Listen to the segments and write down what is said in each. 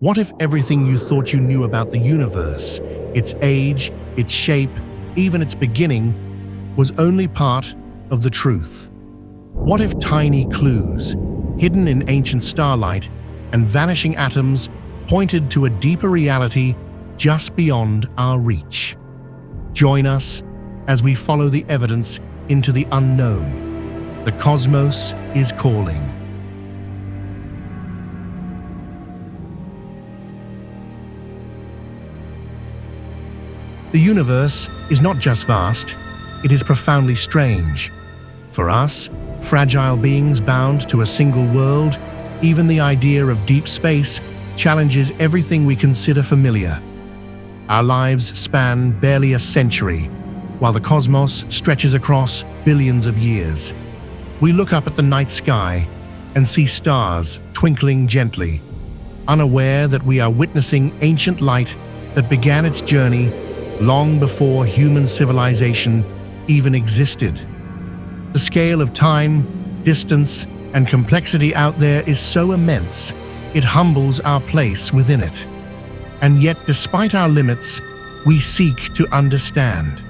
What if everything you thought you knew about the universe, its age, its shape, even its beginning, was only part of the truth? What if tiny clues, hidden in ancient starlight and vanishing atoms, pointed to a deeper reality just beyond our reach? Join us as we follow the evidence into the unknown. The cosmos is calling. The universe is not just vast, it is profoundly strange. For us, fragile beings bound to a single world, even the idea of deep space challenges everything we consider familiar. Our lives span barely a century, while the cosmos stretches across billions of years. We look up at the night sky and see stars twinkling gently, unaware that we are witnessing ancient light that began its journey long before human civilization even existed. The scale of time, distance, and complexity out there is so immense, it humbles our place within it. And yet, despite our limits, we seek to understand.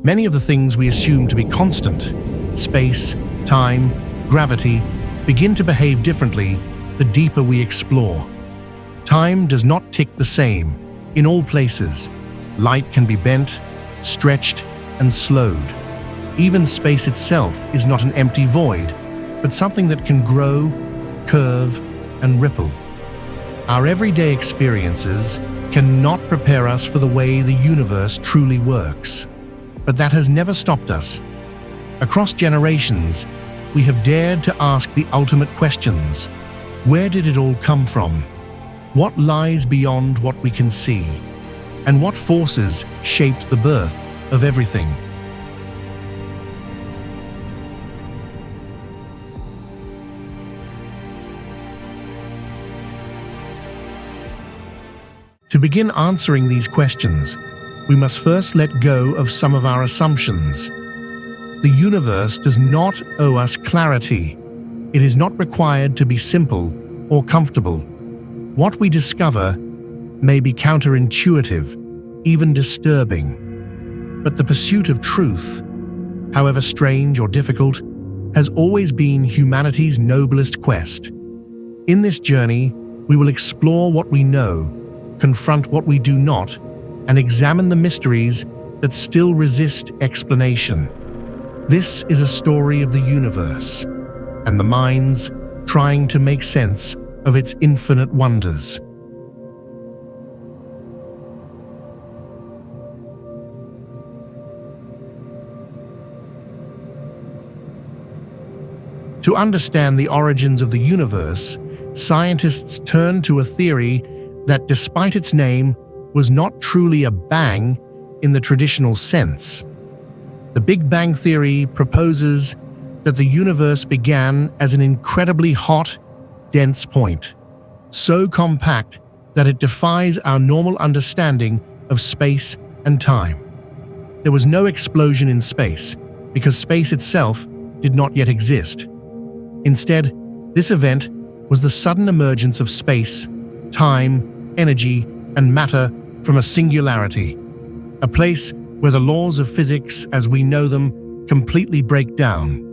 Many of the things we assume to be constant, space, time, gravity, begin to behave differently the deeper we explore. Time does not tick the same in all places. Light can be bent, stretched, and slowed. Even space itself is not an empty void, but something that can grow, curve, and ripple. Our everyday experiences cannot prepare us for the way the universe truly works. But that has never stopped us. Across generations, we have dared to ask the ultimate questions. Where did it all come from? What lies beyond what we can see? And what forces shaped the birth of everything? To begin answering these questions, we must first let go of some of our assumptions. The universe does not owe us clarity. It is not required to be simple or comfortable. What we discover may be counterintuitive, even disturbing. But the pursuit of truth, however strange or difficult, has always been humanity's noblest quest. In this journey, we will explore what we know, confront what we do not, and examine the mysteries that still resist explanation. This is a story of the universe, and the minds trying to make sense of its infinite wonders. To understand the origins of the universe, scientists turn to a theory that, despite its name, was not truly a bang in the traditional sense. The Big Bang Theory proposes that the universe began as an incredibly hot, dense point, so compact that it defies our normal understanding of space and time. There was no explosion in space, because space itself did not yet exist. Instead, this event was the sudden emergence of space, time, energy, and matter from a singularity, a place where the laws of physics as we know them completely break down.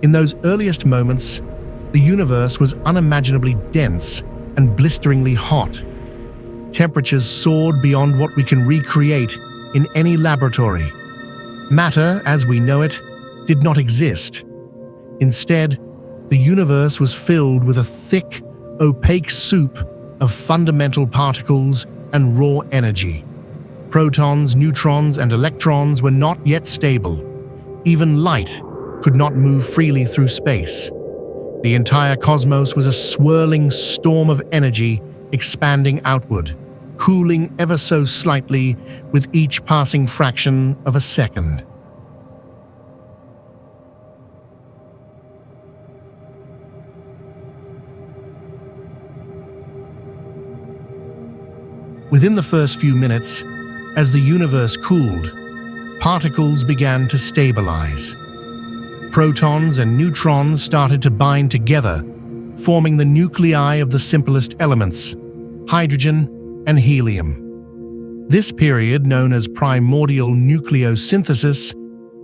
In those earliest moments, the universe was unimaginably dense and blisteringly hot. Temperatures soared beyond what we can recreate in any laboratory. Matter, as we know it, did not exist. Instead, the universe was filled with a thick, opaque soup of fundamental particles and raw energy. Protons, neutrons, and electrons were not yet stable. Even light could not move freely through space. The entire cosmos was a swirling storm of energy expanding outward, cooling ever so slightly with each passing fraction of a second. Within the first few minutes, as the universe cooled, particles began to stabilize. Protons and neutrons started to bind together, forming the nuclei of the simplest elements, hydrogen and helium. This period, known as primordial nucleosynthesis,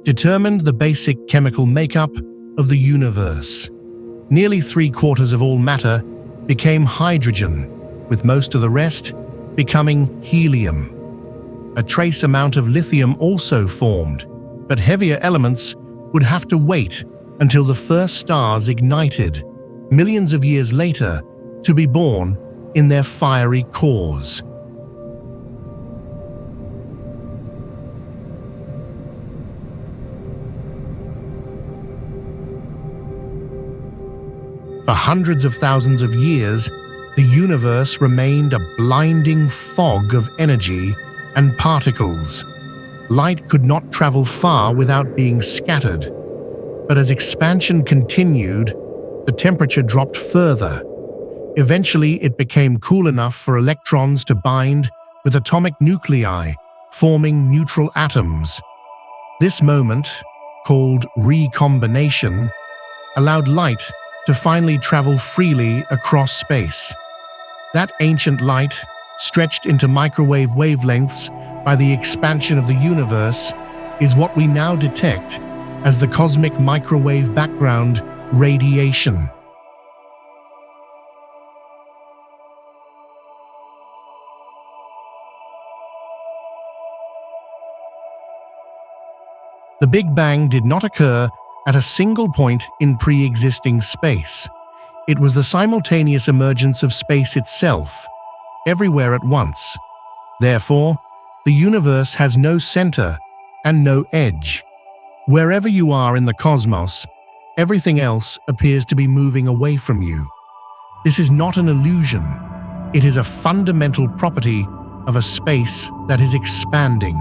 determined the basic chemical makeup of the universe. Nearly 3/4 of all matter became hydrogen, with most of the rest becoming helium. A trace amount of lithium also formed, but heavier elements would have to wait until the first stars ignited, millions of years later, to be born in their fiery cores. For hundreds of thousands of years, the universe remained a blinding fog of energy and particles. Light could not travel far without being scattered. But as expansion continued, the temperature dropped further. Eventually, it became cool enough for electrons to bind with atomic nuclei, forming neutral atoms. This moment, called recombination, allowed light to finally travel freely across space. That ancient light, stretched into microwave wavelengths by the expansion of the universe, is what we now detect as the cosmic microwave background radiation. The Big Bang did not occur at a single point in pre-existing space. It was the simultaneous emergence of space itself, everywhere at once. Therefore, the universe has no center and no edge. Wherever you are in the cosmos, everything else appears to be moving away from you. This is not an illusion. It is a fundamental property of a space that is expanding.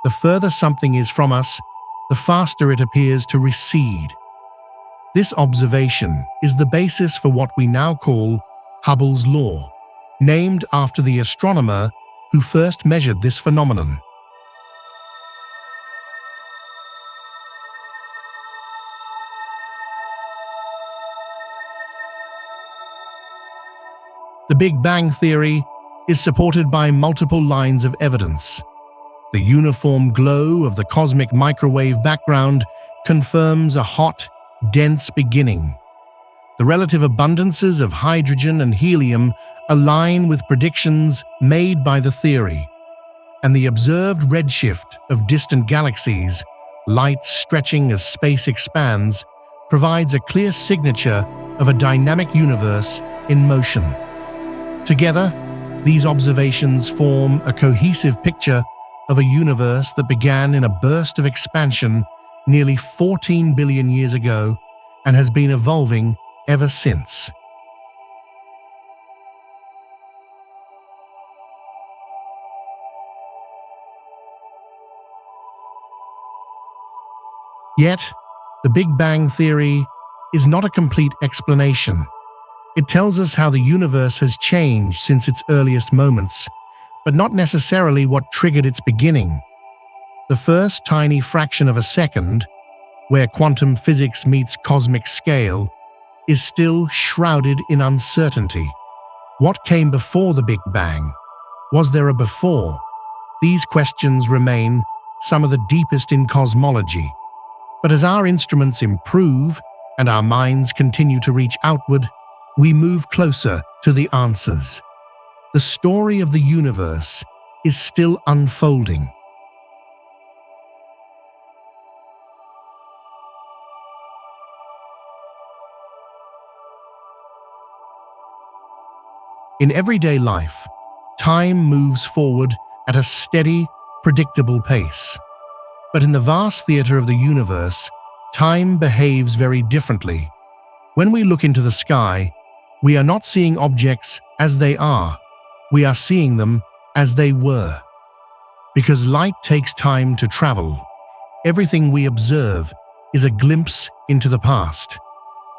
The further something is from us, the faster it appears to recede. This observation is the basis for what we now call Hubble's law, named after the astronomer who first measured this phenomenon. The Big Bang theory is supported by multiple lines of evidence. The uniform glow of the cosmic microwave background confirms a hot, dense beginning. The relative abundances of hydrogen and helium align with predictions made by the theory, and the observed redshift of distant galaxies, light stretching as space expands, provides a clear signature of a dynamic universe in motion. Together, these observations form a cohesive picture of a universe that began in a burst of expansion nearly 14 billion years ago and has been evolving ever since. Yet, the Big Bang theory is not a complete explanation. It tells us how the universe has changed since its earliest moments, but not necessarily what triggered its beginning. The first tiny fraction of a second, where quantum physics meets cosmic scale, is still shrouded in uncertainty. What came before the Big Bang? Was there a before? These questions remain some of the deepest in cosmology. But as our instruments improve and our minds continue to reach outward, we move closer to the answers. The story of the universe is still unfolding. In everyday life, time moves forward at a steady, predictable pace. But in the vast theater of the universe, time behaves very differently. When we look into the sky, we are not seeing objects as they are. We are seeing them as they were. Because light takes time to travel, everything we observe is a glimpse into the past.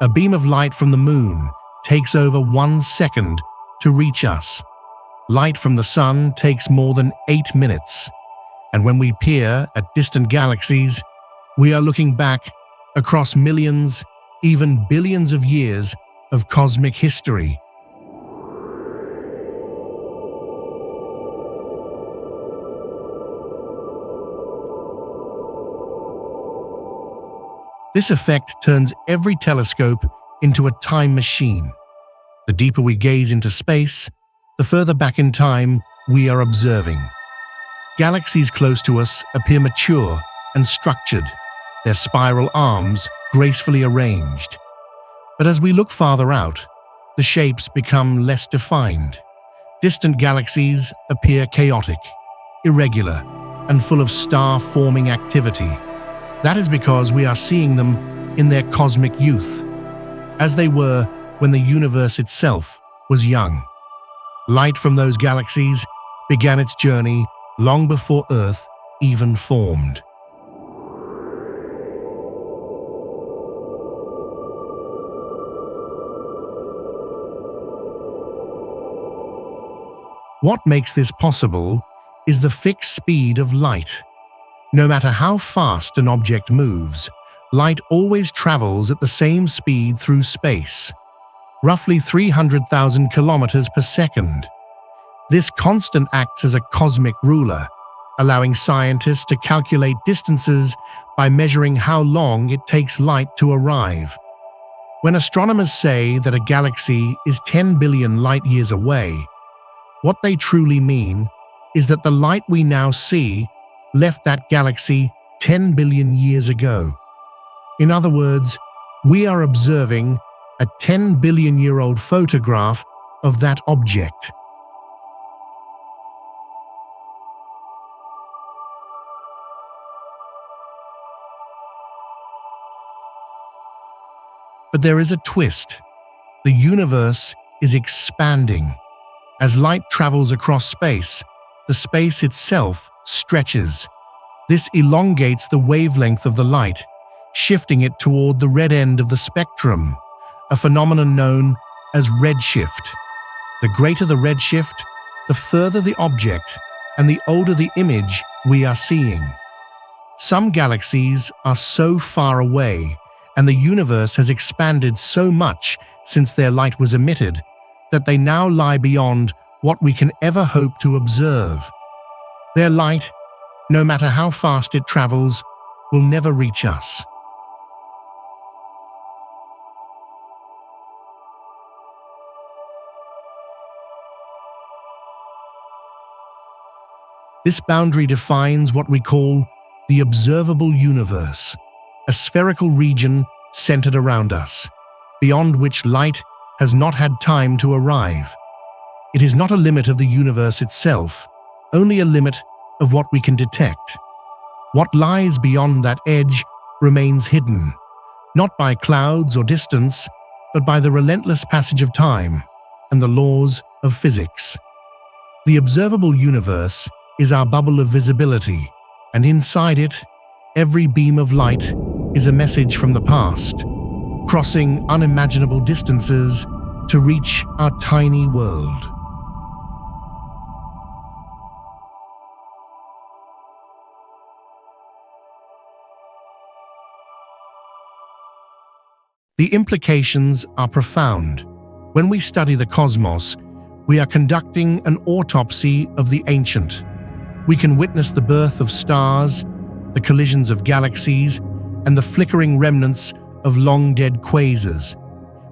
A beam of light from the moon takes over 1 second to reach us. Light from the sun takes more than 8 minutes, and when we peer at distant galaxies, we are looking back across millions, even billions of years of cosmic history. This effect turns every telescope into a time machine. The deeper we gaze into space, the further back in time we are observing. Galaxies close to us appear mature and structured, their spiral arms gracefully arranged. But as we look farther out, the shapes become less defined. Distant galaxies appear chaotic, irregular, and full of star-forming activity. That is because we are seeing them in their cosmic youth, as they were when the universe itself was young. Light from those galaxies began its journey long before Earth even formed. What makes this possible is the fixed speed of light. No matter how fast an object moves, light always travels at the same speed through space, roughly 300,000 kilometers per second. This constant acts as a cosmic ruler, allowing scientists to calculate distances by measuring how long it takes light to arrive. When astronomers say that a galaxy is 10 billion light-years away, what they truly mean is that the light we now see left that galaxy 10 billion years ago. In other words, we are observing a 10 billion-year-old photograph of that object. But there is a twist. The universe is expanding. As light travels across space, the space itself stretches. This elongates the wavelength of the light, shifting it toward the red end of the spectrum, a phenomenon known as redshift. The greater the redshift, the further the object and the older the image we are seeing. Some galaxies are so far away, and the universe has expanded so much since their light was emitted, that they now lie beyond what we can ever hope to observe. Their light, no matter how fast it travels, will never reach us. This boundary defines what we call the observable universe, a spherical region centered around us, beyond which light has not had time to arrive. It is not a limit of the universe itself, only a limit of what we can detect. What lies beyond that edge remains hidden, not by clouds or distance, but by the relentless passage of time and the laws of physics. The observable universe is our bubble of visibility, and inside it, every beam of light is a message from the past, crossing unimaginable distances to reach our tiny world. The implications are profound. When we study the cosmos, we are conducting an autopsy of the ancient. We can witness the birth of stars, the collisions of galaxies, and the flickering remnants of long-dead quasars.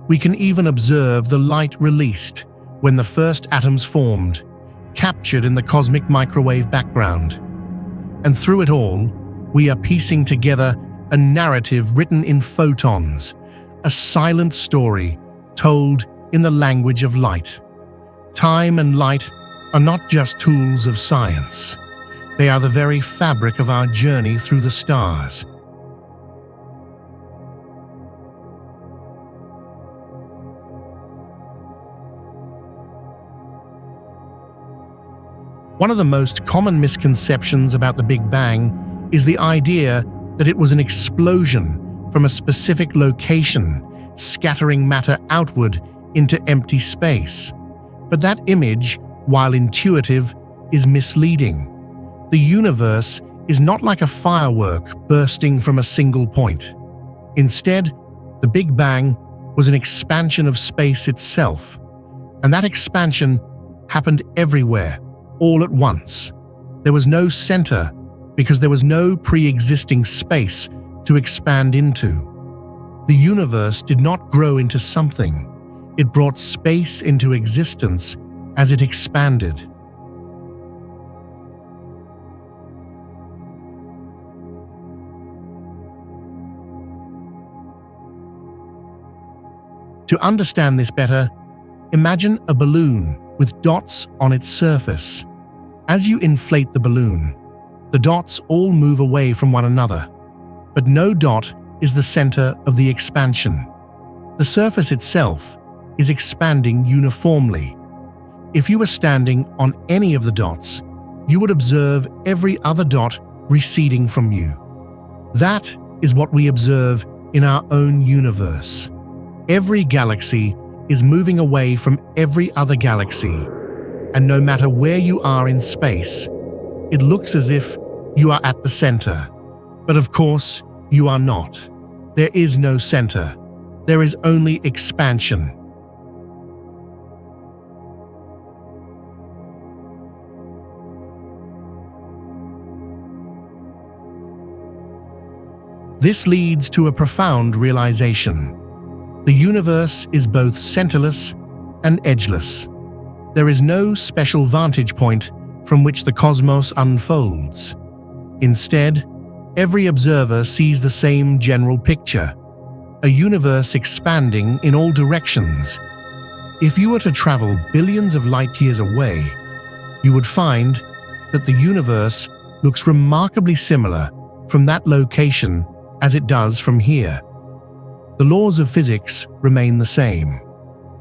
We can even observe the light released when the first atoms formed, captured in the cosmic microwave background. And through it all, we are piecing together a narrative written in photons, a silent story told in the language of light. Time and light are not just tools of science. They are the very fabric of our journey through the stars. One of the most common misconceptions about the Big Bang is the idea that it was an explosion from a specific location, scattering matter outward into empty space. But that image while intuitive, is misleading. The universe is not like a firework bursting from a single point. Instead, the Big Bang was an expansion of space itself, and that expansion happened everywhere, all at once. There was no center because there was no pre-existing space to expand into. The universe did not grow into something. It brought space into existence as it expanded. To understand this better, imagine a balloon with dots on its surface. As you inflate the balloon, the dots all move away from one another, but no dot is the center of the expansion. The surface itself is expanding uniformly. If you were standing on any of the dots, you would observe every other dot receding from you. That is what we observe in our own universe. Every galaxy is moving away from every other galaxy, and no matter where you are in space, it looks as if you are at the center. But of course, you are not. There is no center. There is only expansion. This leads to a profound realization. The universe is both centerless and edgeless. There is no special vantage point from which the cosmos unfolds. Instead, every observer sees the same general picture, a universe expanding in all directions. If you were to travel billions of light years away, you would find that the universe looks remarkably similar from that location as it does from here. The laws of physics remain the same.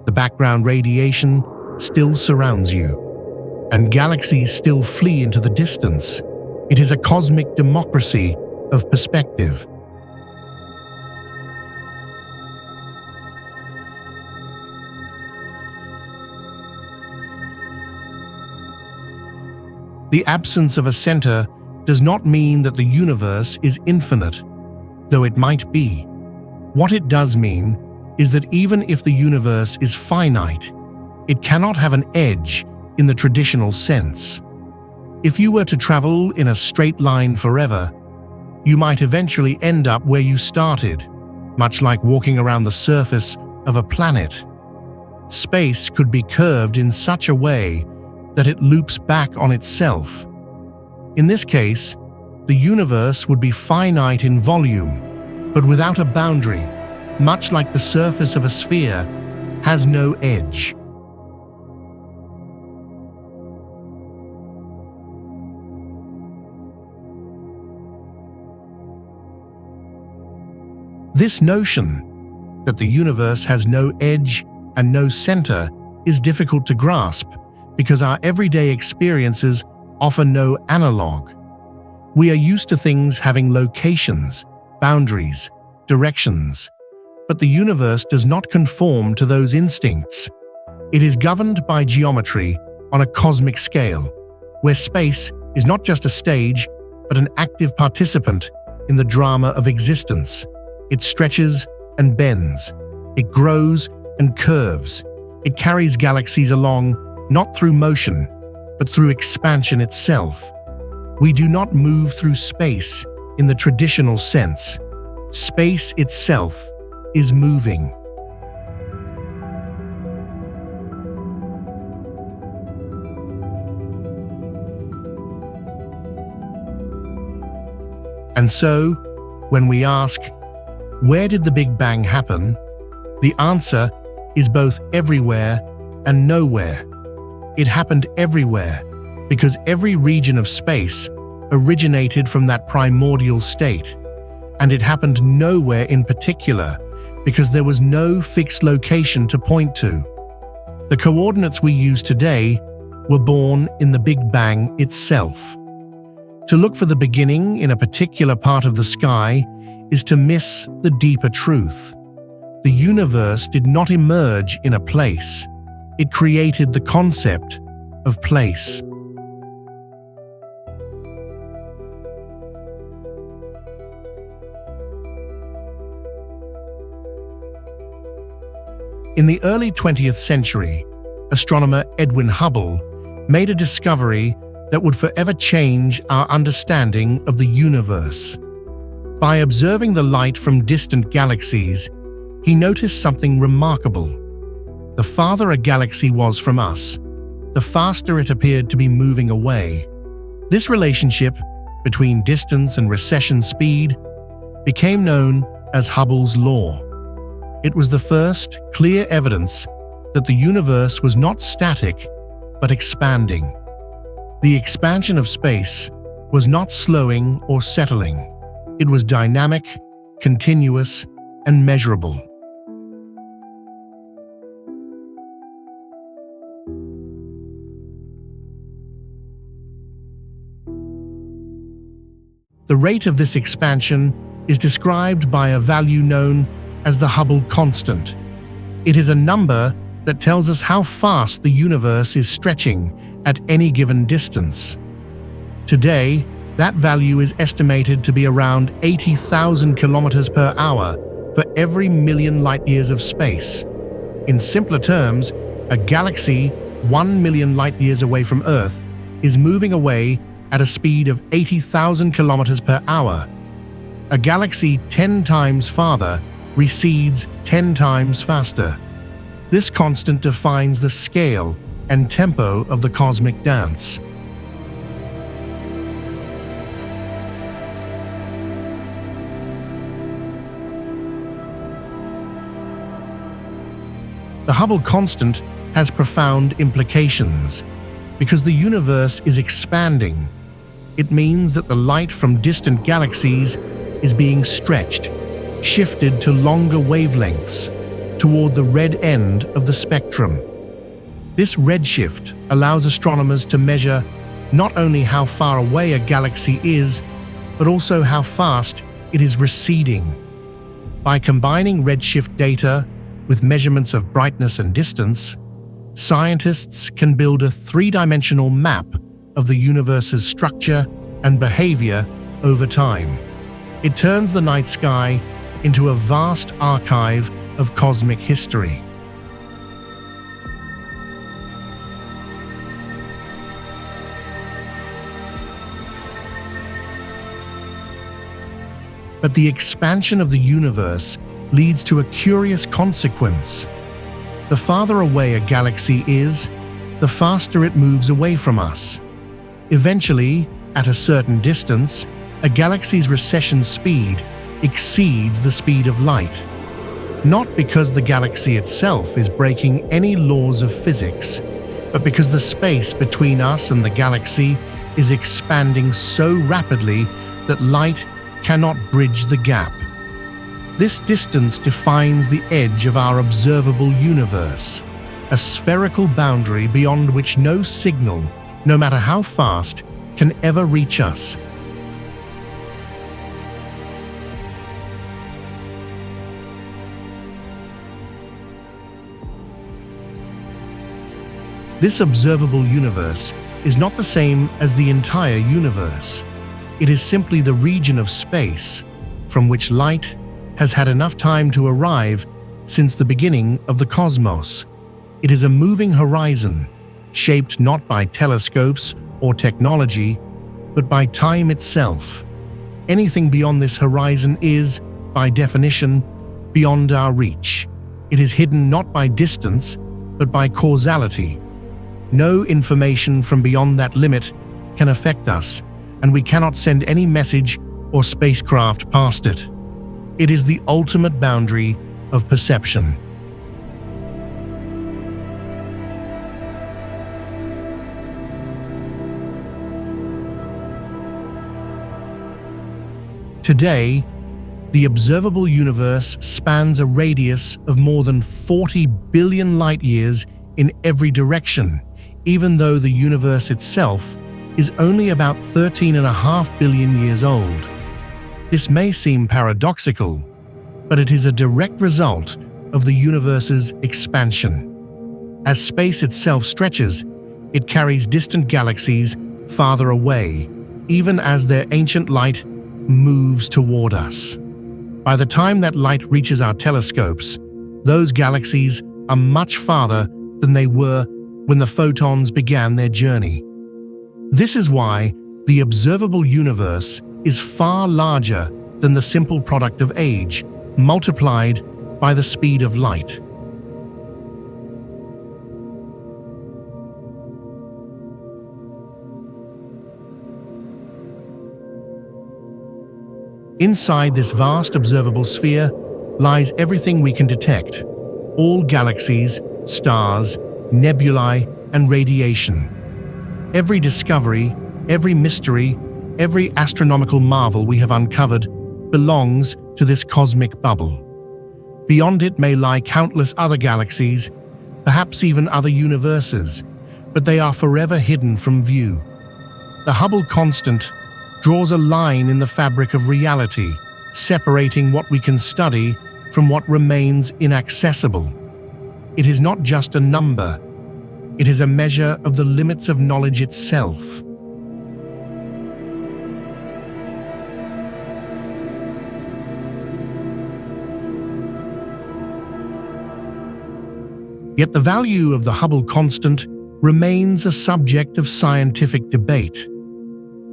The background radiation still surrounds you, and galaxies still flee into the distance. It is a cosmic democracy of perspective. The absence of a center does not mean that the universe is infinite, though it might be. What it does mean is that even if the universe is finite, it cannot have an edge in the traditional sense. If you were to travel in a straight line forever, you might eventually end up where you started, much like walking around the surface of a planet. Space could be curved in such a way that it loops back on itself. In this case, the universe would be finite in volume, but without a boundary, much like the surface of a sphere has no edge. This notion that the universe has no edge and no center is difficult to grasp because our everyday experiences offer no analog. We are used to things having locations, boundaries, directions, but the universe does not conform to those instincts. It is governed by geometry on a cosmic scale, where space is not just a stage, but an active participant in the drama of existence. It stretches and bends. It grows and curves. It carries galaxies along, not through motion, but through expansion itself. We do not move through space in the traditional sense. Space itself is moving. And so, when we ask, where did the Big Bang happen? The answer is both everywhere and nowhere. It happened everywhere because every region of space originated from that primordial state, and it happened nowhere in particular because there was no fixed location to point to. The coordinates we use today were born in the Big Bang itself. To look for the beginning in a particular part of the sky is to miss the deeper truth. The universe did not emerge in a place. It created the concept of place. In the early 20th century, astronomer Edwin Hubble made a discovery that would forever change our understanding of the universe. By observing the light from distant galaxies, he noticed something remarkable. The farther a galaxy was from us, the faster it appeared to be moving away. This relationship between distance and recession speed became known as Hubble's law. It was the first clear evidence that the universe was not static, but expanding. The expansion of space was not slowing or settling. It was dynamic, continuous, and measurable. The rate of this expansion is described by a value known as the Hubble constant. It is a number that tells us how fast the universe is stretching at any given distance. Today, that value is estimated to be around 80,000 kilometers per hour for every million light-years of space. In simpler terms, a galaxy 1 million light-years away from Earth is moving away at a speed of 80,000 kilometers per hour. A galaxy 10 times farther recedes 10 times faster. This constant defines the scale and tempo of the cosmic dance. The Hubble constant has profound implications. Because the universe is expanding, it means that the light from distant galaxies is being stretched, shifted to longer wavelengths, toward the red end of the spectrum. This redshift allows astronomers to measure not only how far away a galaxy is, but also how fast it is receding. By combining redshift data with measurements of brightness and distance, scientists can build a three-dimensional map of the universe's structure and behavior over time. It turns the night sky into a vast archive of cosmic history. But the expansion of the universe leads to a curious consequence. The farther away a galaxy is, the faster it moves away from us. Eventually, at a certain distance, a galaxy's recession speed exceeds the speed of light. Not because the galaxy itself is breaking any laws of physics, but because the space between us and the galaxy is expanding so rapidly that light cannot bridge the gap. This distance defines the edge of our observable universe, a spherical boundary beyond which no signal, no matter how fast, can ever reach us. This observable universe is not the same as the entire universe. It is simply the region of space from which light has had enough time to arrive since the beginning of the cosmos. It is a moving horizon, shaped not by telescopes or technology, but by time itself. Anything beyond this horizon is, by definition, beyond our reach. It is hidden not by distance, but by causality. No information from beyond that limit can affect us, and we cannot send any message or spacecraft past it. It is the ultimate boundary of perception. Today, the observable universe spans a radius of more than 40 billion light-years in every direction, even though the universe itself is only about 13.5 billion years old. This may seem paradoxical, but it is a direct result of the universe's expansion. As space itself stretches, It carries distant galaxies farther away, even as their ancient light moves toward us. By the time that light reaches our telescopes, those galaxies are much farther than they were when the photons began their journey. This is why the observable universe is far larger than the simple product of age, multiplied by the speed of light. Inside this vast observable sphere lies everything we can detect: all galaxies, stars, nebulae, and radiation. Every discovery, every mystery, every astronomical marvel we have uncovered belongs to this cosmic bubble. Beyond it may lie countless other galaxies, perhaps even other universes, but they are forever hidden from view. The Hubble constant draws a line in the fabric of reality, separating what we can study from what remains inaccessible. It is not just a number, it is a measure of the limits of knowledge itself. Yet the value of the Hubble constant remains a subject of scientific debate.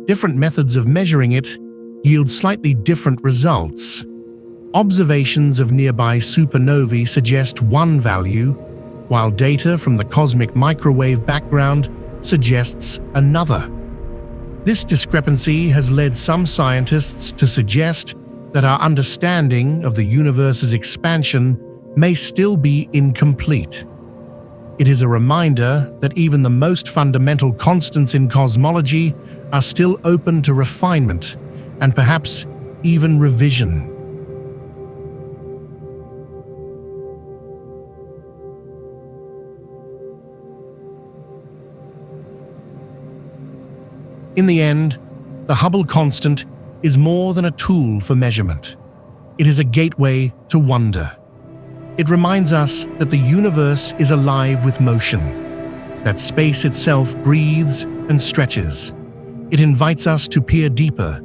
Different methods of measuring it yield slightly different results. Observations of nearby supernovae suggest one value, while data from the cosmic microwave background suggests another. This discrepancy has led some scientists to suggest that our understanding of the universe's expansion may still be incomplete. It is a reminder that even the most fundamental constants in cosmology are still open to refinement and perhaps even revision. In the end, the Hubble constant is more than a tool for measurement. It is a gateway to wonder. It reminds us that the universe is alive with motion, that space itself breathes and stretches. It invites us to peer deeper,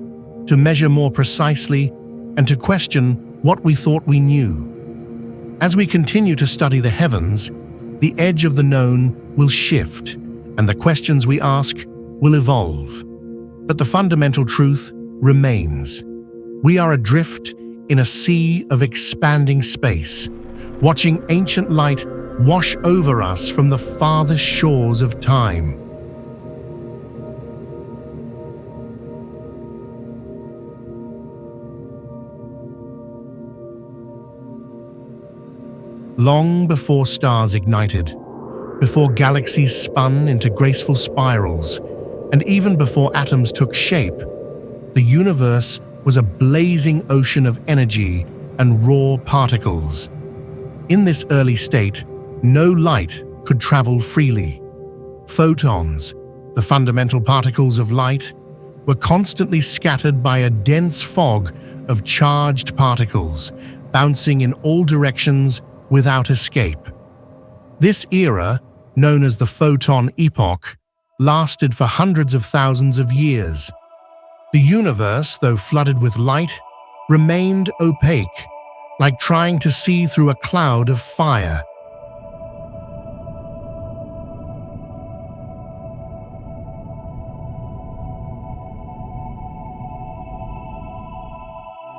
to measure more precisely, and to question what we thought we knew. As we continue to study the heavens, the edge of the known will shift, and the questions we ask will evolve. But the fundamental truth remains. We are adrift in a sea of expanding space, watching ancient light wash over us from the farthest shores of time. Long before stars ignited, before galaxies spun into graceful spirals, and even before atoms took shape, the universe was a blazing ocean of energy and raw particles. In this early state, no light could travel freely. Photons, the fundamental particles of light, were constantly scattered by a dense fog of charged particles, bouncing in all directions without escape. This era, known as the photon epoch, lasted for hundreds of thousands of years. The universe, though flooded with light, remained opaque, like trying to see through a cloud of fire.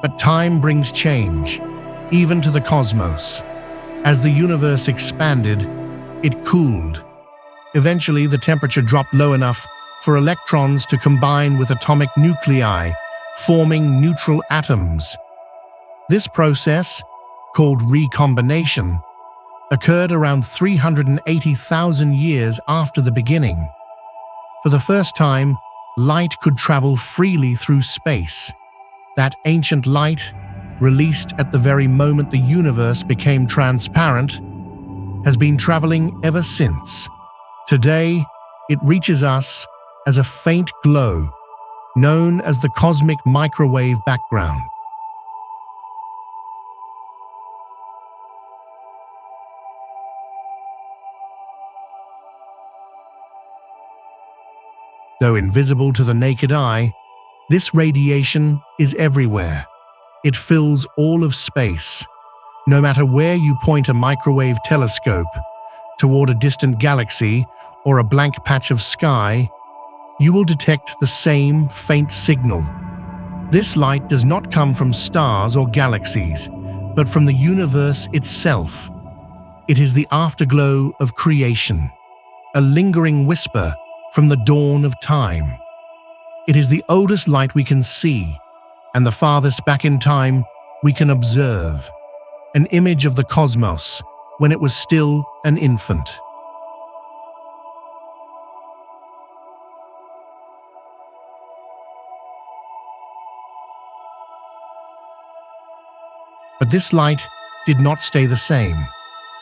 But time brings change, even to the cosmos. As the universe expanded, it cooled. Eventually, the temperature dropped low enough for electrons to combine with atomic nuclei, forming neutral atoms. This process, called recombination, occurred around 380,000 years after the beginning. For the first time, light could travel freely through space. That ancient light, released at the very moment the universe became transparent, has been traveling ever since. Today, it reaches us as a faint glow, known as the cosmic microwave background. Though invisible to the naked eye, this radiation is everywhere. It fills all of space. No matter where you point a microwave telescope, toward a distant galaxy or a blank patch of sky, you will detect the same faint signal. This light does not come from stars or galaxies, but from the universe itself. It is the afterglow of creation, a lingering whisper from the dawn of time. It is the oldest light we can see, and the farthest back in time we can observe, an image of the cosmos when it was still an infant. But this light did not stay the same.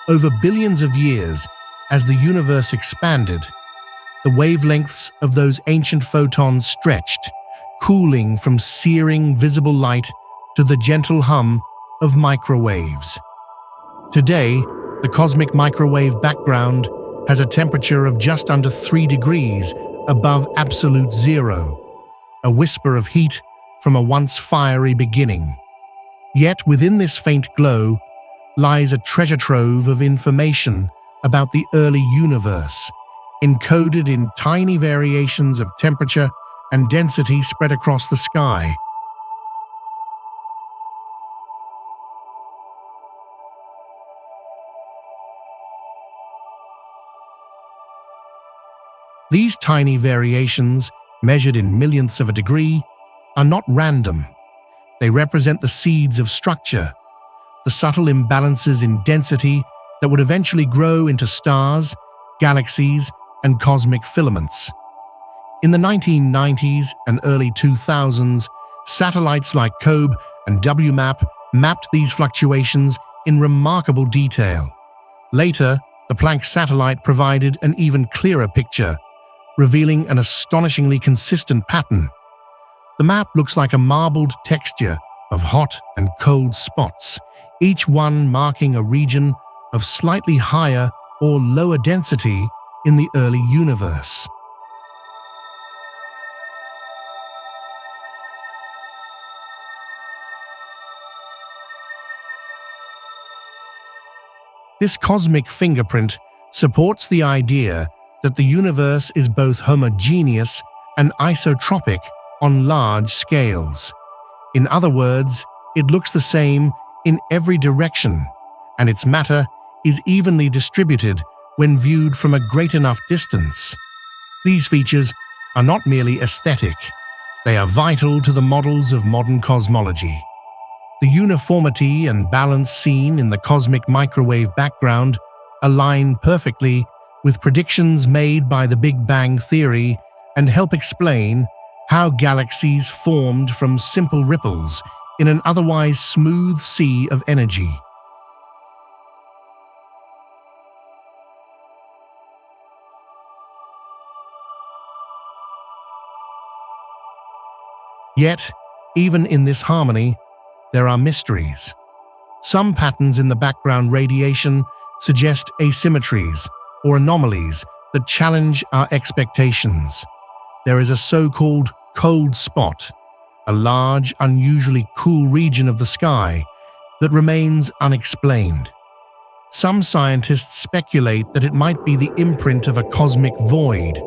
Over billions of years, as the universe expanded, the wavelengths of those ancient photons stretched, cooling from searing visible light to the gentle hum of microwaves. Today, the cosmic microwave background has a temperature of just under 3 degrees above absolute zero, a whisper of heat from a once fiery beginning. Yet within this faint glow lies a treasure trove of information about the early universe, encoded in tiny variations of temperature and density spread across the sky. These tiny variations, measured in millionths of a degree, are not random. They represent the seeds of structure, the subtle imbalances in density that would eventually grow into stars, galaxies, and cosmic filaments. In the 1990s and early 2000s, satellites like COBE and WMAP mapped these fluctuations in remarkable detail. Later, the Planck satellite provided an even clearer picture, revealing an astonishingly consistent pattern. The map looks like a marbled texture of hot and cold spots, each one marking a region of slightly higher or lower density in the early universe. This cosmic fingerprint supports the idea that the universe is both homogeneous and isotropic on large scales. In other words, it looks the same in every direction, and its matter is evenly distributed when viewed from a great enough distance. These features are not merely aesthetic, they are vital to the models of modern cosmology. The uniformity and balance seen in the cosmic microwave background align perfectly with predictions made by the Big Bang theory and help explain how galaxies formed from simple ripples in an otherwise smooth sea of energy. Yet, even in this harmony, there are mysteries. Some patterns in the background radiation suggest asymmetries or anomalies that challenge our expectations. There is a so-called cold spot, a large, unusually cool region of the sky that remains unexplained. Some scientists speculate that it might be the imprint of a cosmic void,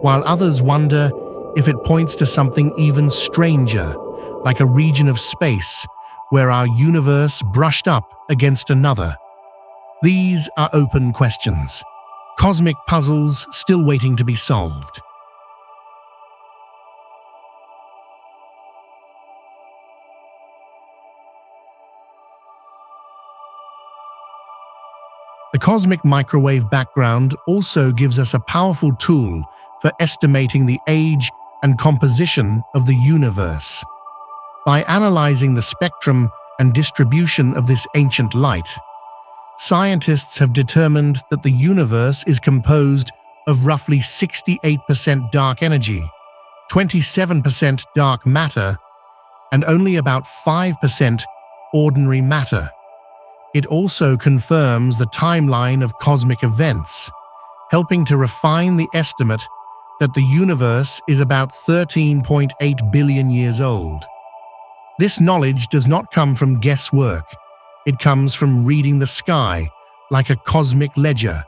while others wonder if it points to something even stranger, like a region of space where our universe brushed up against another. These are open questions, cosmic puzzles still waiting to be solved. The cosmic microwave background also gives us a powerful tool for estimating the age and composition of the universe. By analyzing the spectrum and distribution of this ancient light, scientists have determined that the universe is composed of roughly 68% dark energy, 27% dark matter, and only about 5% ordinary matter. It also confirms the timeline of cosmic events, helping to refine the estimate that the universe is about 13.8 billion years old. This knowledge does not come from guesswork. It comes from reading the sky like a cosmic ledger.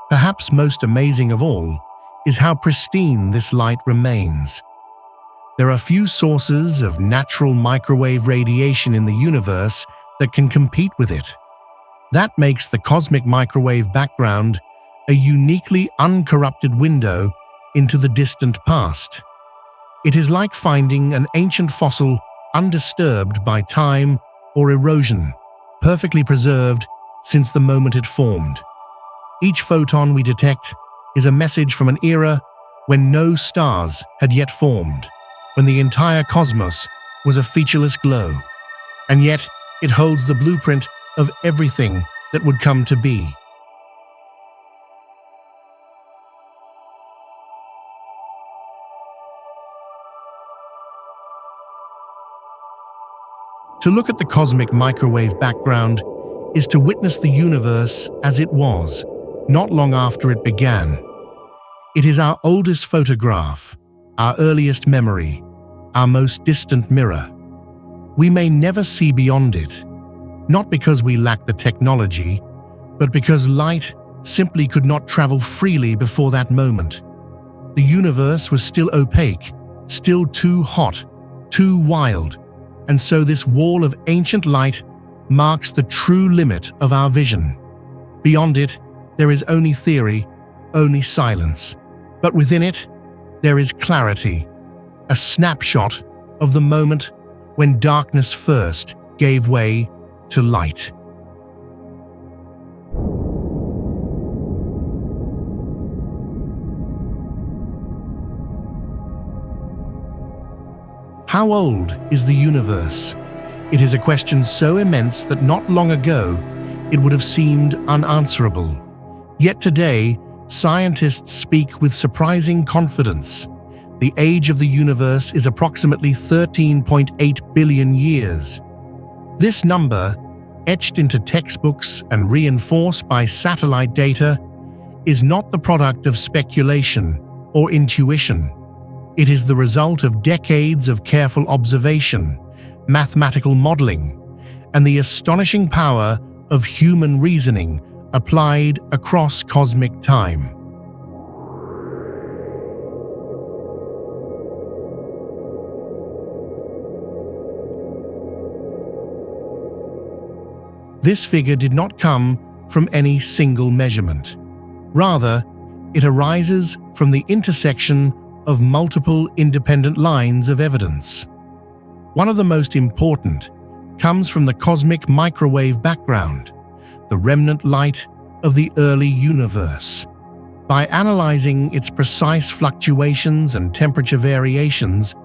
Perhaps most amazing of all is how pristine this light remains. There are few sources of natural microwave radiation in the universe that can compete with it. That makes the cosmic microwave background a uniquely uncorrupted window into the distant past. It is like finding an ancient fossil undisturbed by time or erosion, perfectly preserved since the moment it formed. Each photon we detect is a message from an era when no stars had yet formed, when the entire cosmos was a featureless glow. And yet, it holds the blueprint of everything that would come to be. To look at the cosmic microwave background is to witness the universe as it was, not long after it began. It is our oldest photograph, our earliest memory, our most distant mirror. We may never see beyond it, not because we lack the technology, but because light simply could not travel freely before that moment. The universe was still opaque, still too hot, too wild, and so this wall of ancient light marks the true limit of our vision. Beyond it, there is only theory, only silence. But within it, there is clarity, a snapshot of the moment when darkness first gave way to light. How old is the universe? It is a question so immense that not long ago it would have seemed unanswerable. Yet today, scientists speak with surprising confidence. The age of the universe is approximately 13.8 billion years. This number, etched into textbooks and reinforced by satellite data, is not the product of speculation or intuition. It is the result of decades of careful observation, mathematical modeling, and the astonishing power of human reasoning applied across cosmic time. This figure did not come from any single measurement. Rather, it arises from the intersection of multiple independent lines of evidence. One of the most important comes from the cosmic microwave background, the remnant light of the early universe. By analyzing its precise fluctuations and temperature variations,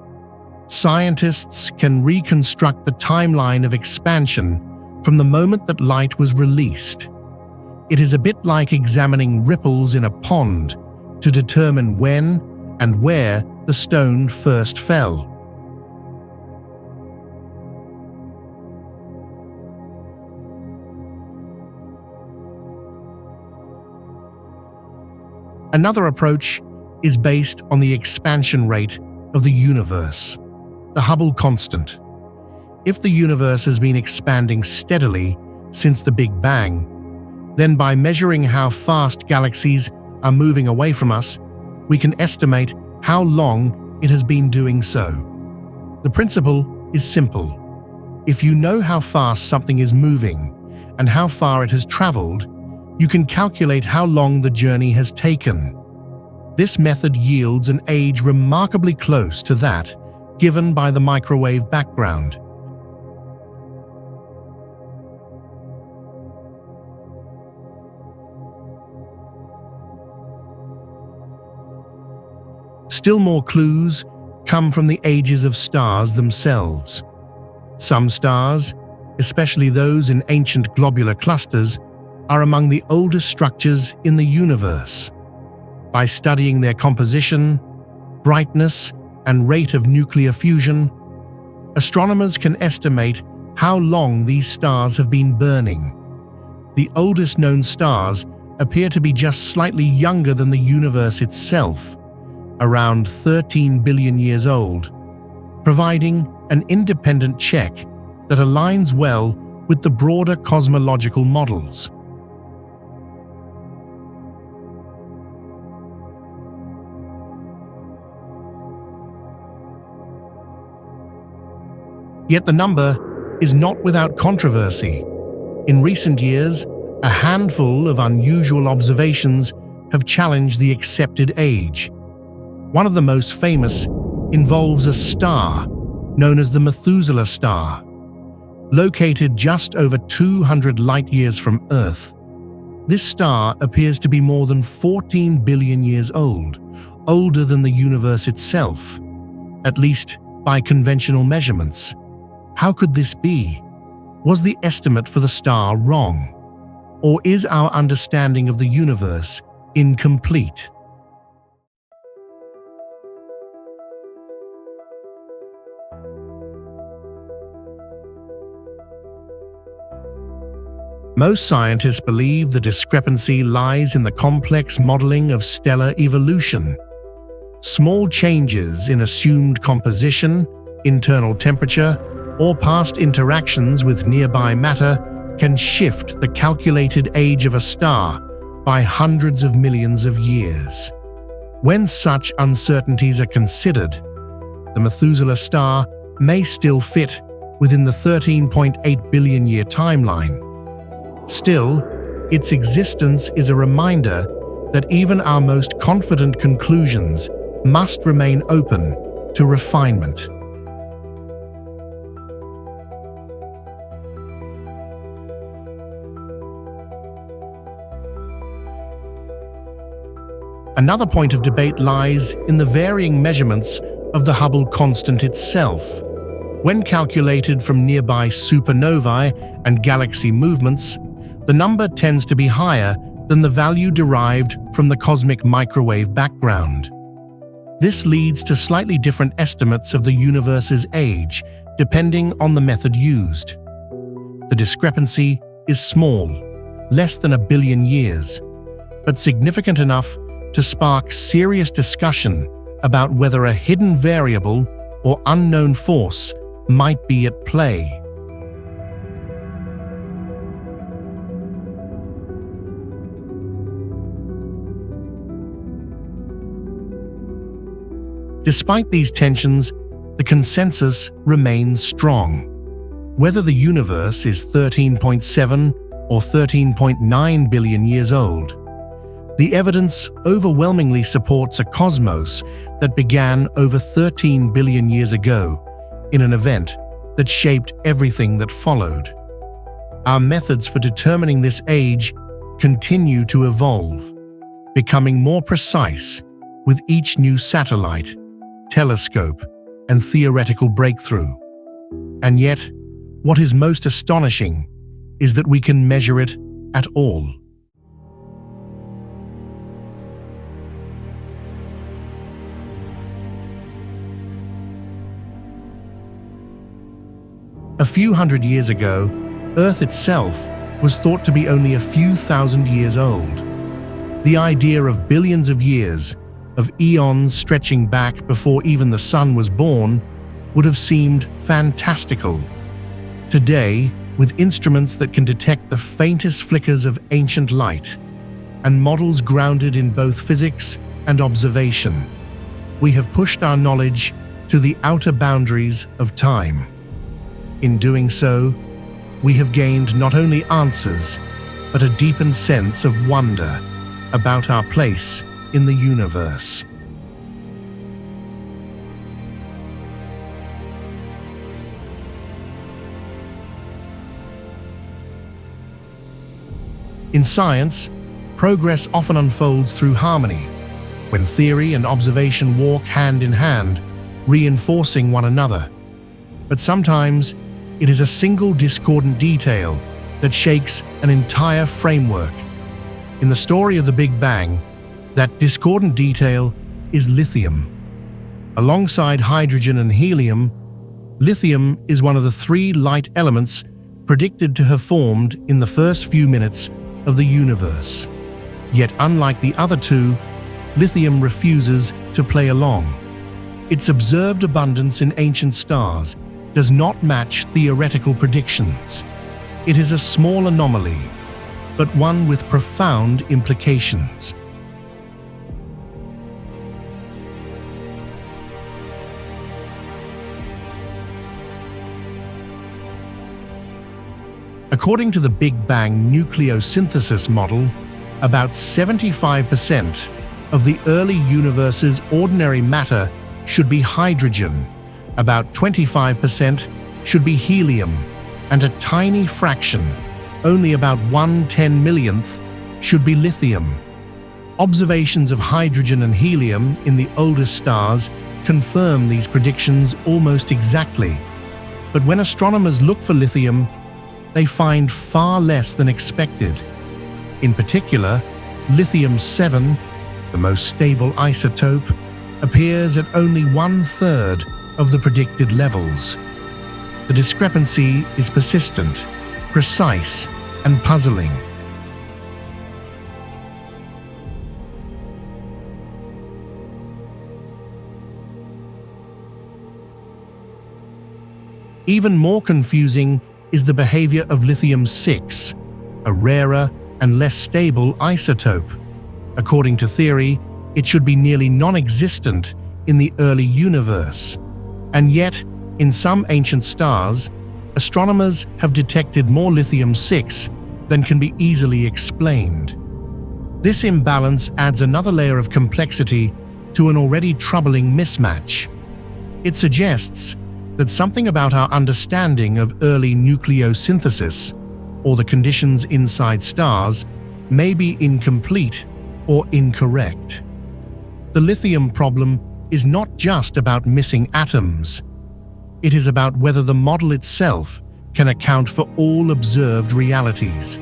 scientists can reconstruct the timeline of expansion from the moment that light was released. It is a bit like examining ripples in a pond to determine when and where the stone first fell. Another approach is based on the expansion rate of the universe, the Hubble constant. If the universe has been expanding steadily since the Big Bang, then by measuring how fast galaxies are moving away from us, we can estimate how long it has been doing so. The principle is simple. If you know how fast something is moving and how far it has traveled, you can calculate how long the journey has taken. This method yields an age remarkably close to that given by the microwave background. Still more clues come from the ages of stars themselves. Some stars, especially those in ancient globular clusters, are among the oldest structures in the universe. By studying their composition, brightness, and rate of nuclear fusion, Astronomers can estimate how long these stars have been burning. The oldest known stars appear to be just slightly younger than the universe itself, around 13 billion years old, providing an independent check that aligns well with the broader cosmological models. Yet the number is not without controversy. In recent years, a handful of unusual observations have challenged the accepted age. One of the most famous involves a star known as the Methuselah star. Located just over 200 light-years from Earth, this star appears to be more than 14 billion years old, older than the universe itself, at least by conventional measurements. How could this be? Was the estimate for the star wrong? Or is our understanding of the universe incomplete? Most scientists believe the discrepancy lies in the complex modeling of stellar evolution. Small changes in assumed composition, internal temperature, or past interactions with nearby matter can shift the calculated age of a star by hundreds of millions of years. When such uncertainties are considered, the Methuselah star may still fit within the 13.8 billion year timeline. Still, its existence is a reminder that even our most confident conclusions must remain open to refinement. Another point of debate lies in the varying measurements of the Hubble constant itself. When calculated from nearby supernovae and galaxy movements, the number tends to be higher than the value derived from the cosmic microwave background. This leads to slightly different estimates of the universe's age, depending on the method used. The discrepancy is small, less than 1 billion years, but significant enough to spark serious discussion about whether a hidden variable or unknown force might be at play. Despite these tensions, the consensus remains strong. Whether the universe is 13.7 or 13.9 billion years old, the evidence overwhelmingly supports a cosmos that began over 13 billion years ago in an event that shaped everything that followed. Our methods for determining this age continue to evolve, becoming more precise with each new satellite, telescope, and theoretical breakthrough. And yet, what is most astonishing is that we can measure it at all. A few hundred years ago, Earth itself was thought to be only a few thousand years old. The idea of billions of years, of eons stretching back before even the sun was born, would have seemed fantastical. Today, with instruments that can detect the faintest flickers of ancient light, and models grounded in both physics and observation, we have pushed our knowledge to the outer boundaries of time. In doing so, we have gained not only answers, but a deepened sense of wonder about our place in the universe. In science, progress often unfolds through harmony, when theory and observation walk hand in hand, reinforcing one another. But sometimes, it is a single discordant detail that shakes an entire framework. In the story of the Big Bang, that discordant detail is lithium. Alongside hydrogen and helium, Lithium is one of the three light elements predicted to have formed in the first few minutes of the universe. Yet unlike the other two, lithium refuses to play along. Its observed abundance in ancient stars does not match theoretical predictions. It is a small anomaly, but one with profound implications. According to the Big Bang nucleosynthesis model, about 75% of the early universe's ordinary matter should be hydrogen, about 25% should be helium, and a tiny fraction, only about 1/10,000,000th, should be lithium. Observations of hydrogen and helium in the oldest stars confirm these predictions almost exactly. But when astronomers look for lithium, they find far less than expected. In particular, lithium-7, the most stable isotope, appears at only 1/3 of the predicted levels. The discrepancy is persistent, precise, and puzzling. Even more confusing is the behavior of lithium-6, a rarer and less stable isotope. According to theory, it should be nearly non-existent in the early universe. And yet, in some ancient stars, astronomers have detected more lithium-6 than can be easily explained. This imbalance adds another layer of complexity to an already troubling mismatch. It suggests that something about our understanding of early nucleosynthesis, or the conditions inside stars, may be incomplete or incorrect. The lithium problem is not just about missing atoms. It is about whether the model itself can account for all observed realities.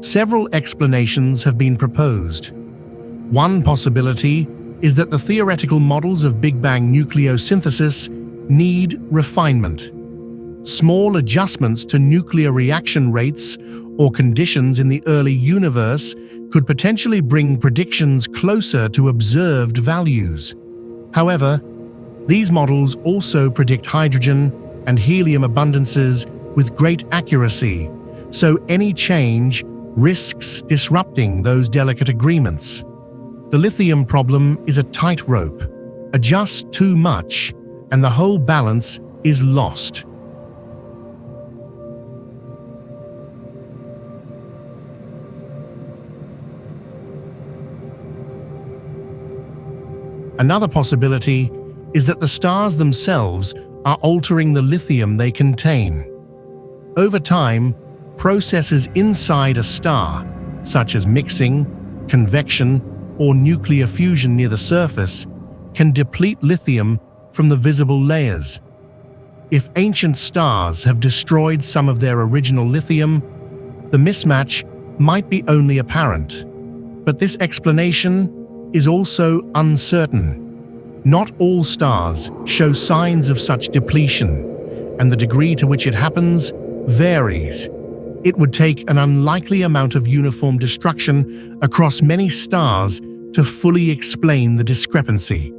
Several explanations have been proposed. One possibility is that the theoretical models of Big Bang nucleosynthesis need refinement. Small adjustments to nuclear reaction rates or conditions in the early universe could potentially bring predictions closer to observed values. However, these models also predict hydrogen and helium abundances with great accuracy, so any change risks disrupting those delicate agreements. The lithium problem is a tightrope. Adjust too much, and the whole balance is lost. Another possibility is that the stars themselves are altering the lithium they contain. Over time, processes inside a star, such as mixing, convection, or nuclear fusion near the surface, can deplete lithium from the visible layers. If ancient stars have destroyed some of their original lithium, the mismatch might be only apparent. But this explanation is also uncertain. Not all stars show signs of such depletion, and the degree to which it happens varies. It would take an unlikely amount of uniform destruction across many stars to fully explain the discrepancy.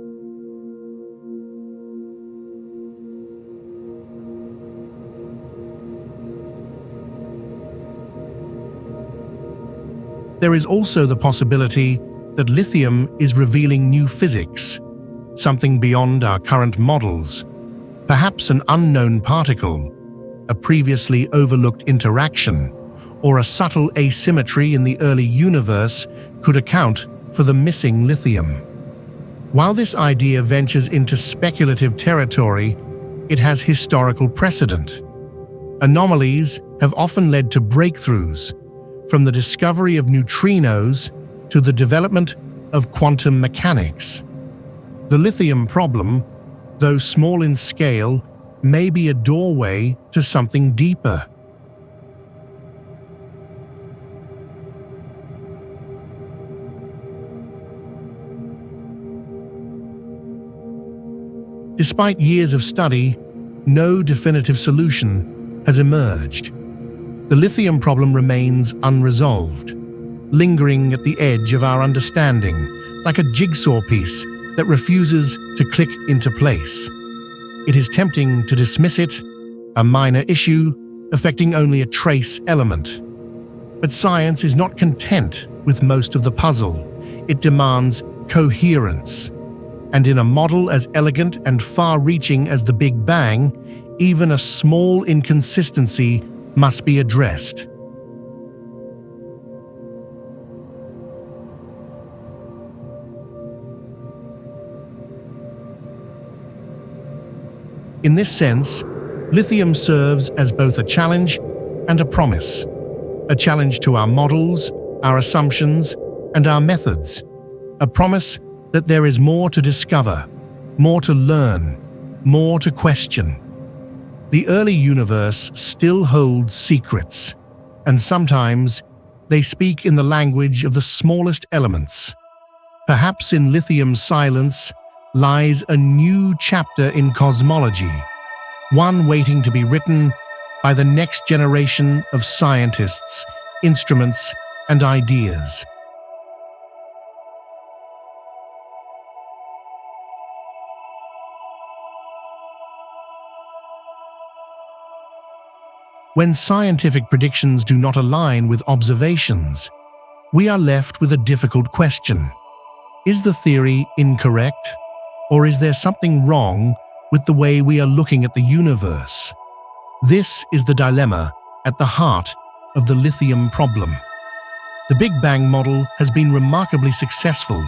There is also the possibility that lithium is revealing new physics, something beyond our current models. Perhaps an unknown particle, a previously overlooked interaction, or a subtle asymmetry in the early universe could account for the missing lithium. While this idea ventures into speculative territory, it has historical precedent. Anomalies have often led to breakthroughs, from the discovery of neutrinos to the development of quantum mechanics. The lithium problem, though small in scale, may be a doorway to something deeper. Despite years of study, no definitive solution has emerged. The lithium problem remains unresolved, lingering at the edge of our understanding, like a jigsaw piece that refuses to click into place. It is tempting to dismiss it, a minor issue affecting only a trace element. But science is not content with most of the puzzle. It demands coherence. And in a model as elegant and far-reaching as the Big Bang, even a small inconsistency must be addressed. In this sense, lithium serves as both a challenge and a promise. A challenge to our models, our assumptions, and our methods. A promise that there is more to discover, more to learn, more to question. The early universe still holds secrets, and sometimes they speak in the language of the smallest elements. Perhaps in lithium's silence lies a new chapter in cosmology, one waiting to be written by the next generation of scientists, instruments, and ideas. When scientific predictions do not align with observations, we are left with a difficult question. Is the theory incorrect? Or is there something wrong with the way we are looking at the universe? This is the dilemma at the heart of the lithium problem. The Big Bang model has been remarkably successful.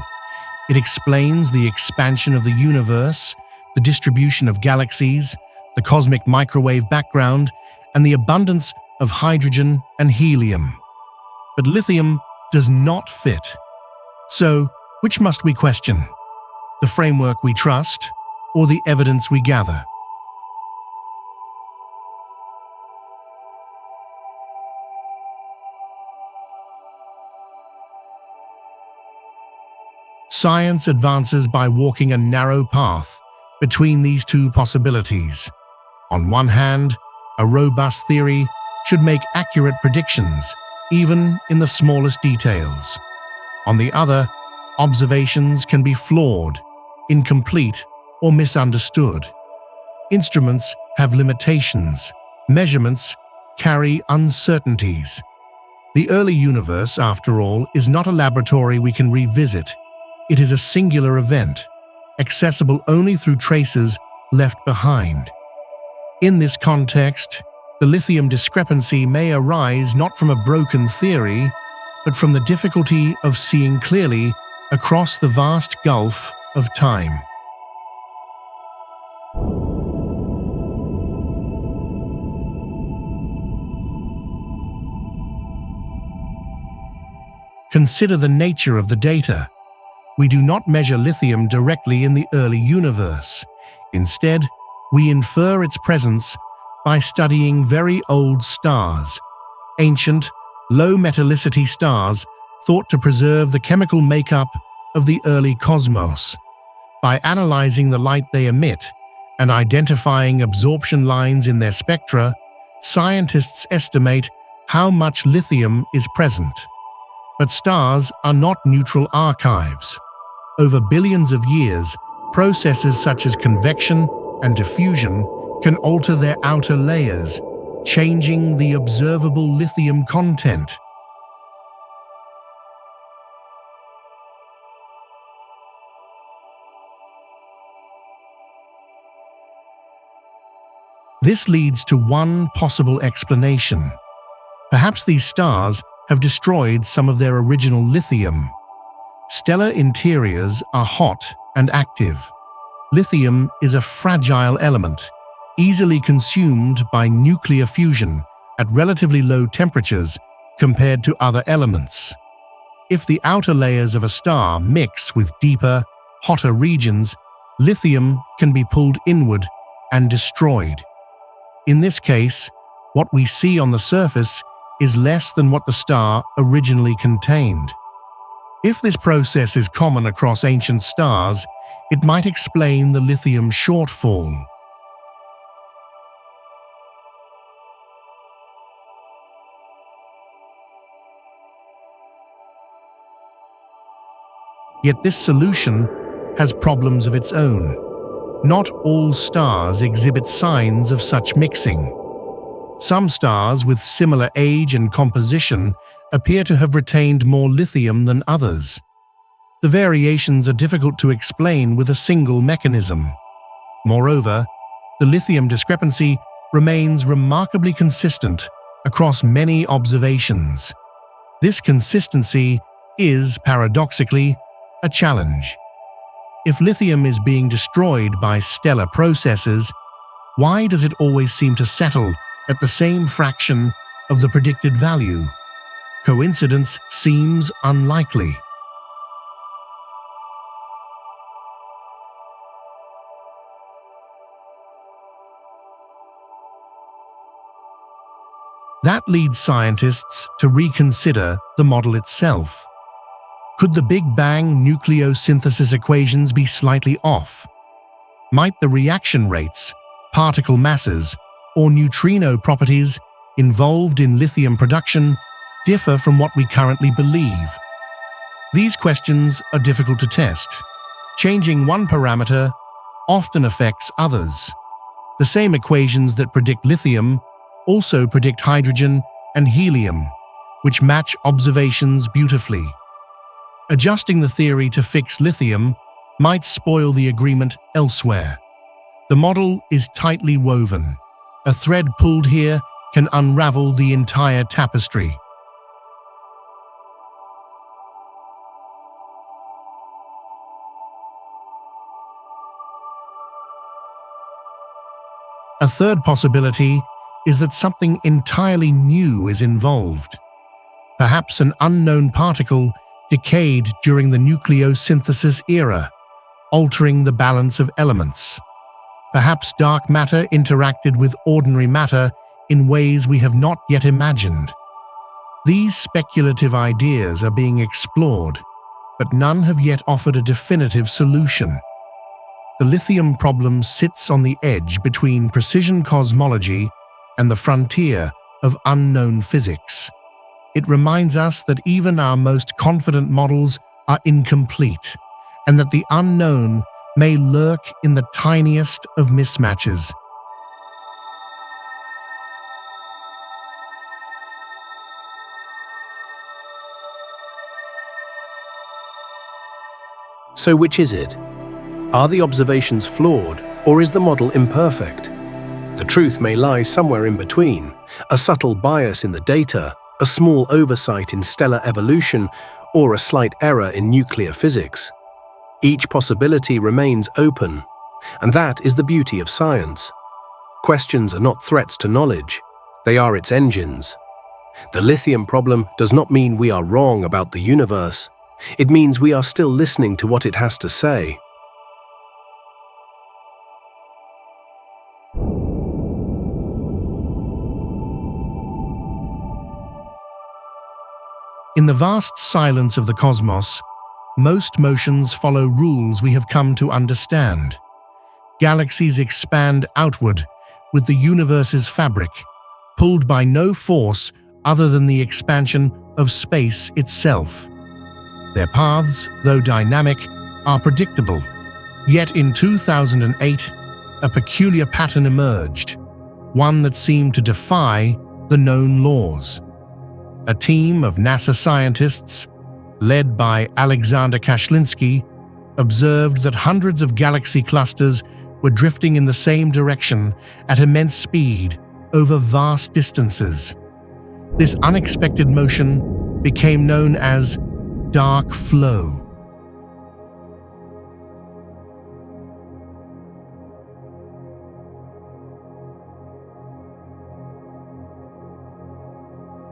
It explains the expansion of the universe, the distribution of galaxies, the cosmic microwave background, and the abundance of hydrogen and helium. But lithium does not fit. So, which must we question? The framework we trust, or the evidence we gather? Science advances by walking a narrow path between these two possibilities. On one hand, a robust theory should make accurate predictions, even in the smallest details. On the other, observations can be flawed, incomplete, or misunderstood. Instruments have limitations. Measurements carry uncertainties. The early universe, after all, is not a laboratory we can revisit. It is a singular event, accessible only through traces left behind. In this context, the lithium discrepancy may arise not from a broken theory, but from the difficulty of seeing clearly across the vast gulf of time. Consider the nature of the data. We do not measure lithium directly in the early universe. Instead, we infer its presence by studying very old stars, ancient, low metallicity stars thought to preserve the chemical makeup of the early cosmos. By analyzing the light they emit and identifying absorption lines in their spectra, scientists estimate how much lithium is present. But stars are not neutral archives. Over billions of years, processes such as convection and diffusion can alter their outer layers, changing the observable lithium content. This leads to one possible explanation. Perhaps these stars have destroyed some of their original lithium. Stellar interiors are hot and active. Lithium is a fragile element, easily consumed by nuclear fusion at relatively low temperatures compared to other elements. If the outer layers of a star mix with deeper, hotter regions, lithium can be pulled inward and destroyed. In this case, what we see on the surface is less than what the star originally contained. If this process is common across ancient stars, it might explain the lithium shortfall. Yet this solution has problems of its own. Not all stars exhibit signs of such mixing. Some stars with similar age and composition appear to have retained more lithium than others. The variations are difficult to explain with a single mechanism. Moreover, the lithium discrepancy remains remarkably consistent across many observations. This consistency is, paradoxically, a challenge. If lithium is being destroyed by stellar processes, why does it always seem to settle at the same fraction of the predicted value? Coincidence seems unlikely. That leads scientists to reconsider the model itself. Could the Big Bang nucleosynthesis equations be slightly off? Might the reaction rates, particle masses, or neutrino properties involved in lithium production differ from what we currently believe? These questions are difficult to test. Changing one parameter often affects others. The same equations that predict lithium also predict hydrogen and helium, which match observations beautifully. Adjusting the theory to fix lithium might spoil the agreement elsewhere. The model is tightly woven. A thread pulled here can unravel the entire tapestry. A third possibility is that something entirely new is involved. Perhaps an unknown particle decayed during the nucleosynthesis era, altering the balance of elements. Perhaps dark matter interacted with ordinary matter in ways we have not yet imagined. These speculative ideas are being explored, but none have yet offered a definitive solution. The lithium problem sits on the edge between precision cosmology and the frontier of unknown physics. It reminds us that even our most confident models are incomplete, and that the unknown may lurk in the tiniest of mismatches. So which is it? Are the observations flawed, or is the model imperfect? The truth may lie somewhere in between, a subtle bias in the data, a small oversight in stellar evolution, or a slight error in nuclear physics. Each possibility remains open, and that is the beauty of science. Questions are not threats to knowledge, they are its engines. The lithium problem does not mean we are wrong about the universe. It means we are still listening to what it has to say. In the vast silence of the cosmos, most motions follow rules we have come to understand. Galaxies expand outward with the universe's fabric, pulled by no force other than the expansion of space itself. Their paths, though dynamic, are predictable. Yet in 2008, a peculiar pattern emerged, one that seemed to defy the known laws. A team of NASA scientists, led by Alexander Kashlinsky, observed that hundreds of galaxy clusters were drifting in the same direction at immense speed over vast distances. This unexpected motion became known as dark flow.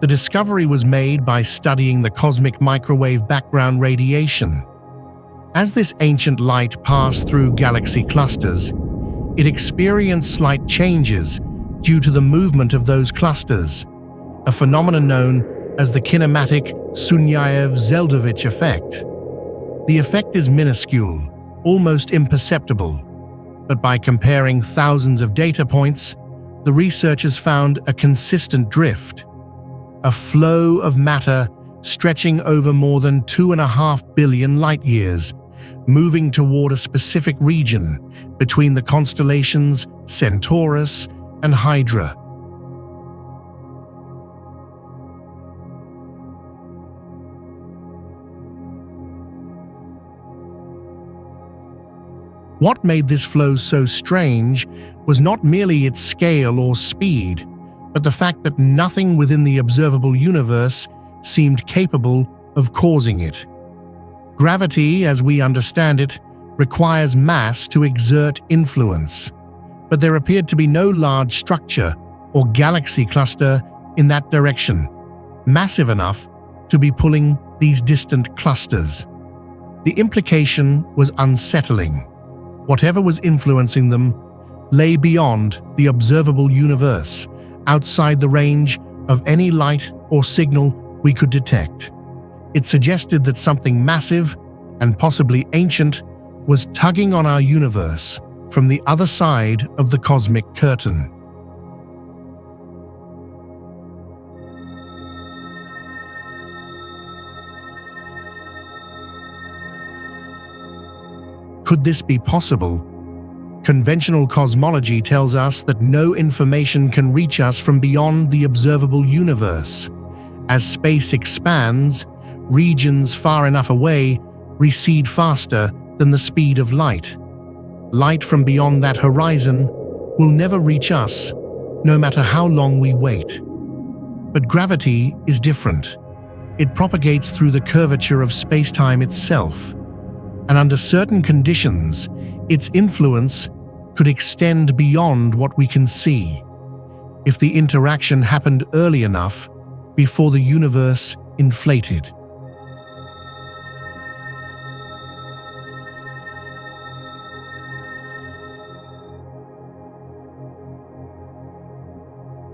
The discovery was made by studying the cosmic microwave background radiation. As this ancient light passed through galaxy clusters, it experienced slight changes due to the movement of those clusters, a phenomenon known as the kinematic Sunyaev-Zeldovich effect. The effect is minuscule, almost imperceptible. But by comparing thousands of data points, the researchers found a consistent drift, a flow of matter stretching over more than 2.5 billion light-years, moving toward a specific region between the constellations Centaurus and Hydra. What made this flow so strange was not merely its scale or speed, but the fact that nothing within the observable universe seemed capable of causing it. Gravity, as we understand it, requires mass to exert influence, but there appeared to be no large structure or galaxy cluster in that direction, massive enough to be pulling these distant clusters. The implication was unsettling. Whatever was influencing them lay beyond the observable universe, outside the range of any light or signal we could detect. It suggested that something massive and possibly ancient was tugging on our universe from the other side of the cosmic curtain. Could this be possible? Conventional cosmology tells us that no information can reach us from beyond the observable universe. As space expands, regions far enough away recede faster than the speed of light. Light from beyond that horizon will never reach us, no matter how long we wait. But gravity is different. It propagates through the curvature of space-time itself, and under certain conditions, its influence could extend beyond what we can see. If the interaction happened early enough, before the universe inflated.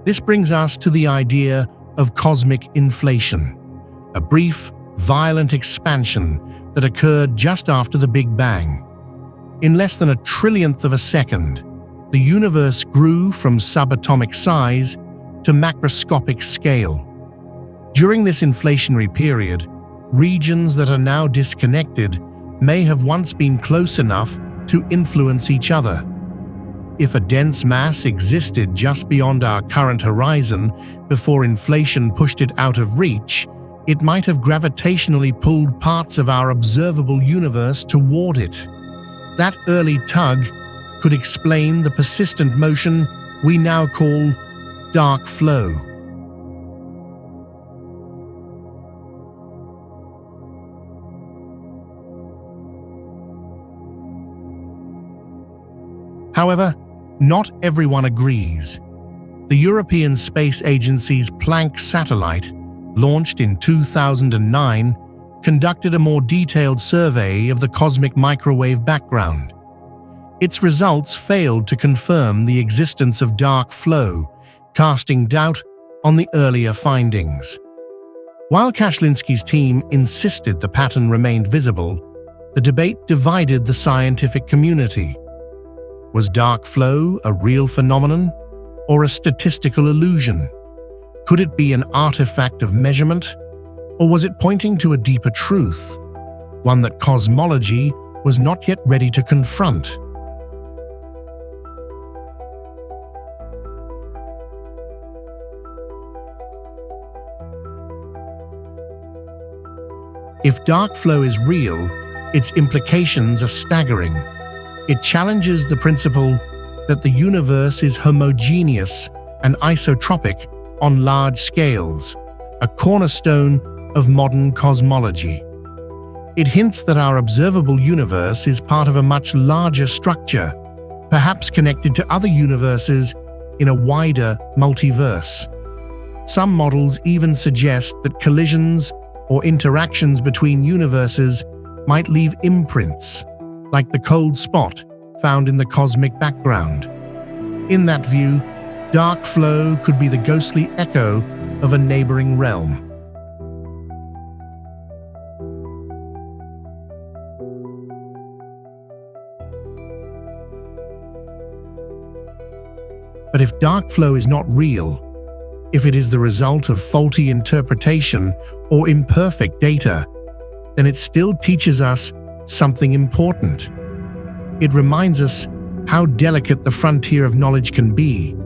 This brings us to the idea of cosmic inflation, a brief, violent expansion that occurred just after the Big Bang. In less than a trillionth of a second, the universe grew from subatomic size to macroscopic scale. During this inflationary period, regions that are now disconnected may have once been close enough to influence each other. If a dense mass existed just beyond our current horizon before inflation pushed it out of reach, it might have gravitationally pulled parts of our observable universe toward it. That early tug could explain the persistent motion we now call dark flow. However, not everyone agrees. The European Space Agency's Planck satellite, launched in 2009, conducted a more detailed survey of the cosmic microwave background. Its results failed to confirm the existence of dark flow, casting doubt on the earlier findings. While Kashlinsky's team insisted the pattern remained visible, the debate divided the scientific community. Was dark flow a real phenomenon or a statistical illusion? Could it be an artifact of measurement, or was it pointing to a deeper truth, one that cosmology was not yet ready to confront? If dark flow is real, its implications are staggering. It challenges the principle that the universe is homogeneous and isotropic on large scales, a cornerstone of modern cosmology. It hints that our observable universe is part of a much larger structure, perhaps connected to other universes in a wider multiverse. Some models even suggest that collisions or interactions between universes might leave imprints, like the cold spot found in the cosmic background. In that view, dark flow could be the ghostly echo of a neighboring realm. if dark flow is not real, if it is the result of faulty interpretation or imperfect data, then it still teaches us something important. It reminds us how delicate the frontier of knowledge can be,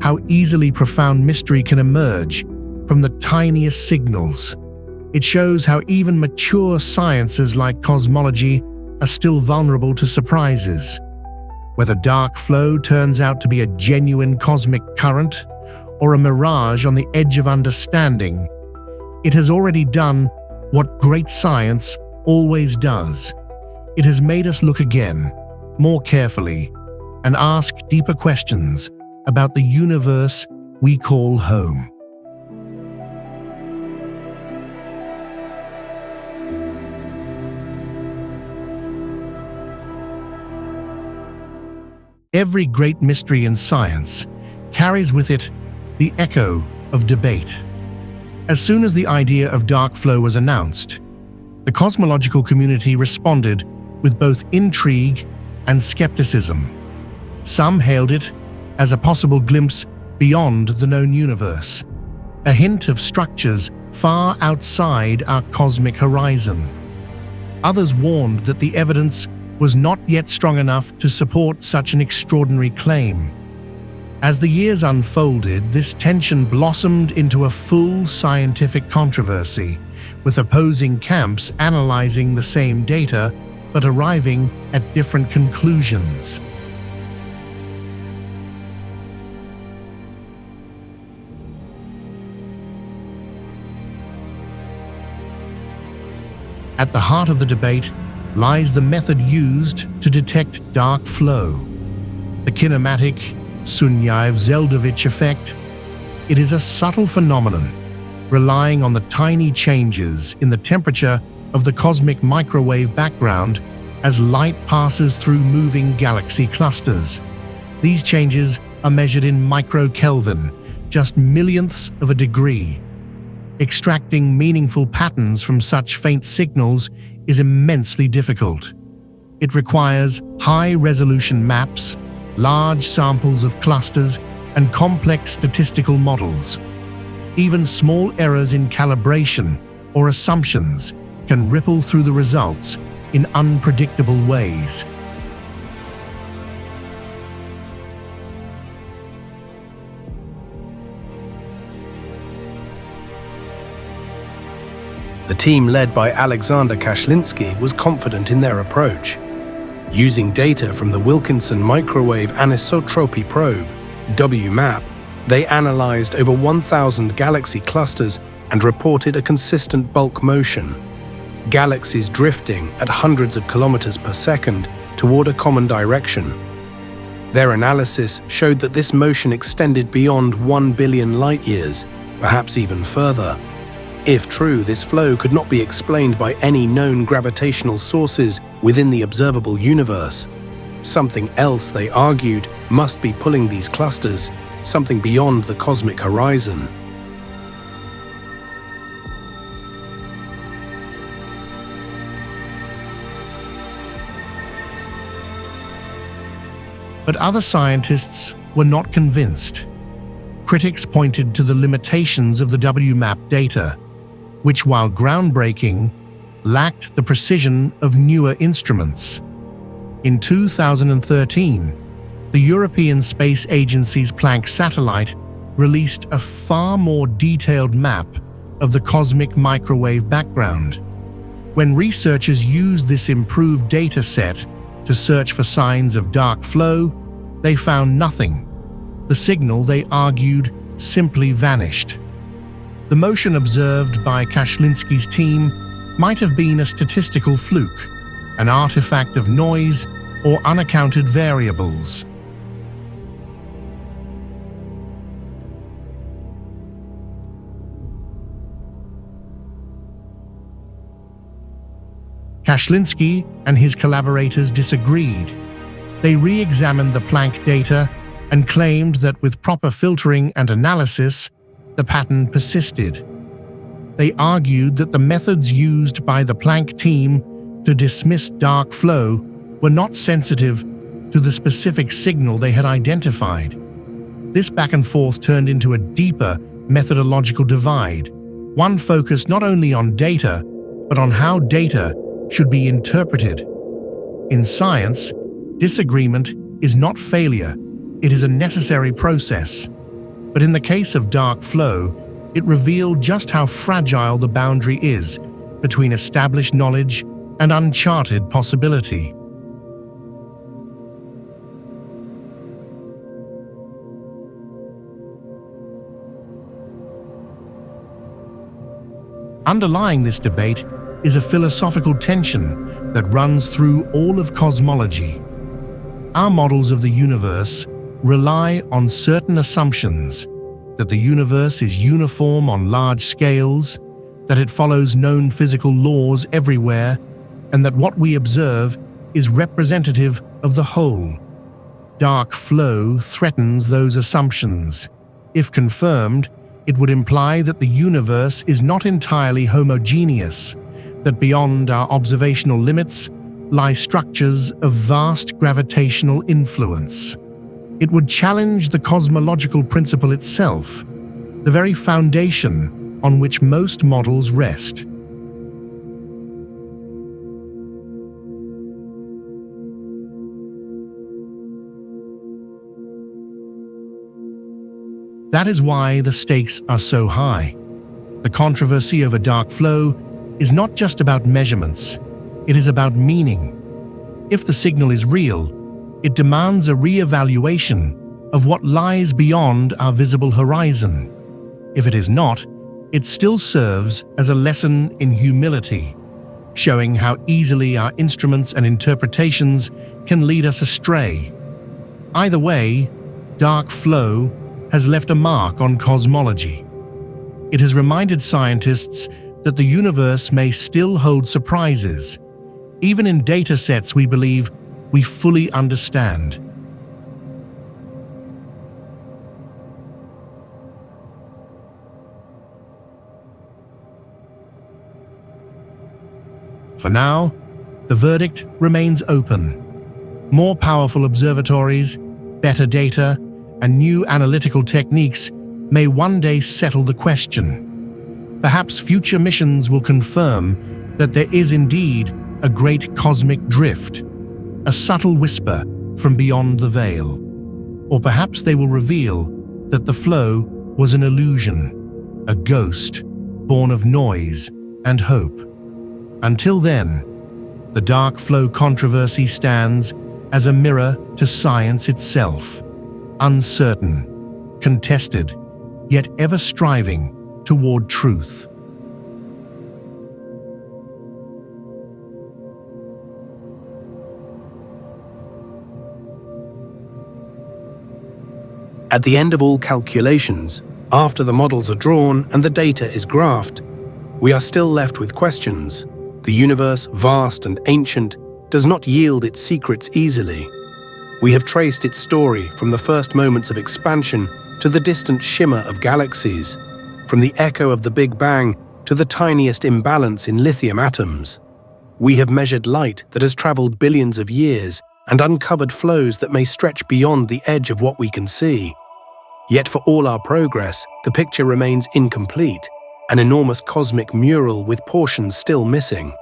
how easily profound mystery can emerge from the tiniest signals. It shows how even mature sciences like cosmology are still vulnerable to surprises. Whether dark flow turns out to be a genuine cosmic current or a mirage on the edge of understanding, it has already done what great science always does. It has made us look again, more carefully, and ask deeper questions about the universe we call home. Every great mystery in science carries with it the echo of debate. As soon as the idea of dark flow was announced, the cosmological community responded with both intrigue and skepticism. Some hailed it as a possible glimpse beyond the known universe, a hint of structures far outside our cosmic horizon. Others warned that the evidence was not yet strong enough to support such an extraordinary claim. As the years unfolded, this tension blossomed into a full scientific controversy, with opposing camps analyzing the same data but arriving at different conclusions. At the heart of the debate lies the method used to detect dark flow, the kinematic Sunyaev-Zeldovich effect. It is a subtle phenomenon, relying on the tiny changes in the temperature of the cosmic microwave background as light passes through moving galaxy clusters. These changes are measured in microkelvin, just millionths of a degree. Extracting meaningful patterns from such faint signals is immensely difficult. It requires high-resolution maps, large samples of clusters, and complex statistical models. Even small errors in calibration or assumptions can ripple through the results in unpredictable ways. The team led by Alexander Kashlinsky was confident in their approach. Using data from the Wilkinson Microwave Anisotropy Probe, WMAP, they analyzed over 1,000 galaxy clusters and reported a consistent bulk motion. Galaxies drifting at hundreds of kilometers per second toward a common direction. Their analysis showed that this motion extended beyond 1 billion light-years, perhaps even further. If true, this flow could not be explained by any known gravitational sources within the observable universe. Something else, they argued, must be pulling these clusters, something beyond the cosmic horizon. But other scientists were not convinced. Critics pointed to the limitations of the WMAP data, which, while groundbreaking, lacked the precision of newer instruments. In 2013, the European Space Agency's Planck satellite released a far more detailed map of the cosmic microwave background. When researchers used this improved data set to search for signs of dark flow, they found nothing. The signal, they argued, simply vanished. The motion observed by Kashlinsky's team might have been a statistical fluke, an artifact of noise or unaccounted variables. Kashlinsky and his collaborators disagreed. They re-examined the Planck data and claimed that with proper filtering and analysis, the pattern persisted. They argued that the methods used by the Planck team to dismiss dark flow were not sensitive to the specific signal they had identified. This back and forth turned into a deeper methodological divide, one focused not only on data, but on how data should be interpreted. In science, disagreement is not failure, it is a necessary process. But in the case of dark flow, it revealed just how fragile the boundary is between established knowledge and uncharted possibility. Underlying this debate is a philosophical tension that runs through all of cosmology. Our models of the universe rely on certain assumptions: that the universe is uniform on large scales, that it follows known physical laws everywhere, and that what we observe is representative of the whole. Dark flow threatens those assumptions. If confirmed, it would imply that the universe is not entirely homogeneous, that beyond our observational limits lie structures of vast gravitational influence. It would challenge the cosmological principle itself, the very foundation on which most models rest. That is why the stakes are so high. The controversy over dark flow is not just about measurements, it is about meaning. If the signal is real, it demands a re-evaluation of what lies beyond our visible horizon. If it is not, it still serves as a lesson in humility, showing how easily our instruments and interpretations can lead us astray. Either way, dark flow has left a mark on cosmology. It has reminded scientists that the universe may still hold surprises, even in data sets we believe we fully understand. For now, the verdict remains open. More powerful observatories, better data, and new analytical techniques may one day settle the question. Perhaps future missions will confirm that there is indeed a great cosmic drift, a subtle whisper from beyond the veil. Or perhaps they will reveal that the flow was an illusion, a ghost born of noise and hope. Until then, the dark flow controversy stands as a mirror to science itself. Uncertain, contested, yet ever striving toward truth. At the end of all calculations, after the models are drawn and the data is graphed, we are still left with questions. The universe, vast and ancient, does not yield its secrets easily. We have traced its story from the first moments of expansion to the distant shimmer of galaxies, from the echo of the Big Bang to the tiniest imbalance in lithium atoms. We have measured light that has traveled billions of years and uncovered flows that may stretch beyond the edge of what we can see. Yet for all our progress, the picture remains incomplete, an enormous cosmic mural with portions still missing.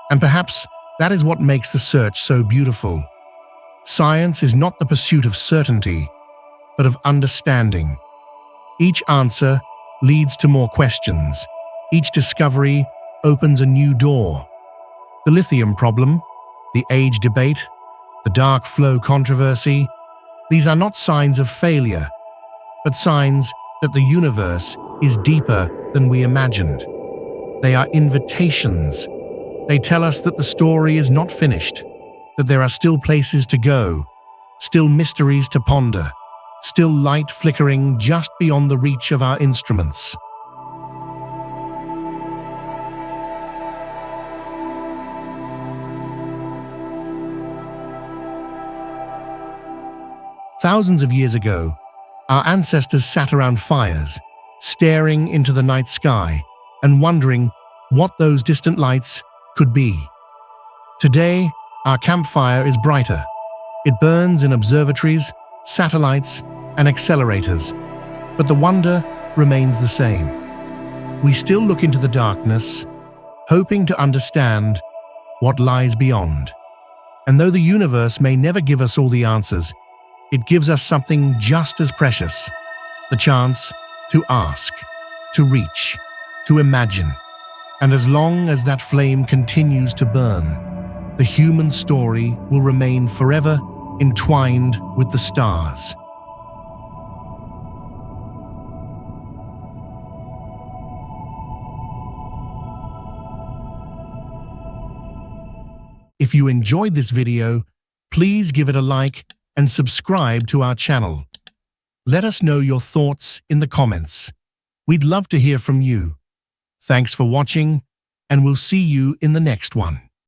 And perhaps that is what makes the search so beautiful. Science is not the pursuit of certainty, but of understanding. Each answer leads to more questions. Each discovery opens a new door. The lithium problem, the age debate, the dark flow controversy, these are not signs of failure, but signs that the universe is deeper than we imagined. They are invitations. They tell us that the story is not finished, that there are still places to go, still mysteries to ponder, still light flickering just beyond the reach of our instruments. Thousands of years ago, our ancestors sat around fires, staring into the night sky and wondering what those distant lights could be. Today, our campfire is brighter. It burns in observatories, satellites, and accelerators, but the wonder remains the same. We still look into the darkness, hoping to understand what lies beyond. And though the universe may never give us all the answers, it gives us something just as precious: the chance to ask, to reach, to imagine. And as long as that flame continues to burn, the human story will remain forever entwined with the stars. If you enjoyed this video, please give it a like and subscribe to our channel. Let us know your thoughts in the comments. We'd love to hear from you. Thanks for watching, and we'll see you in the next one.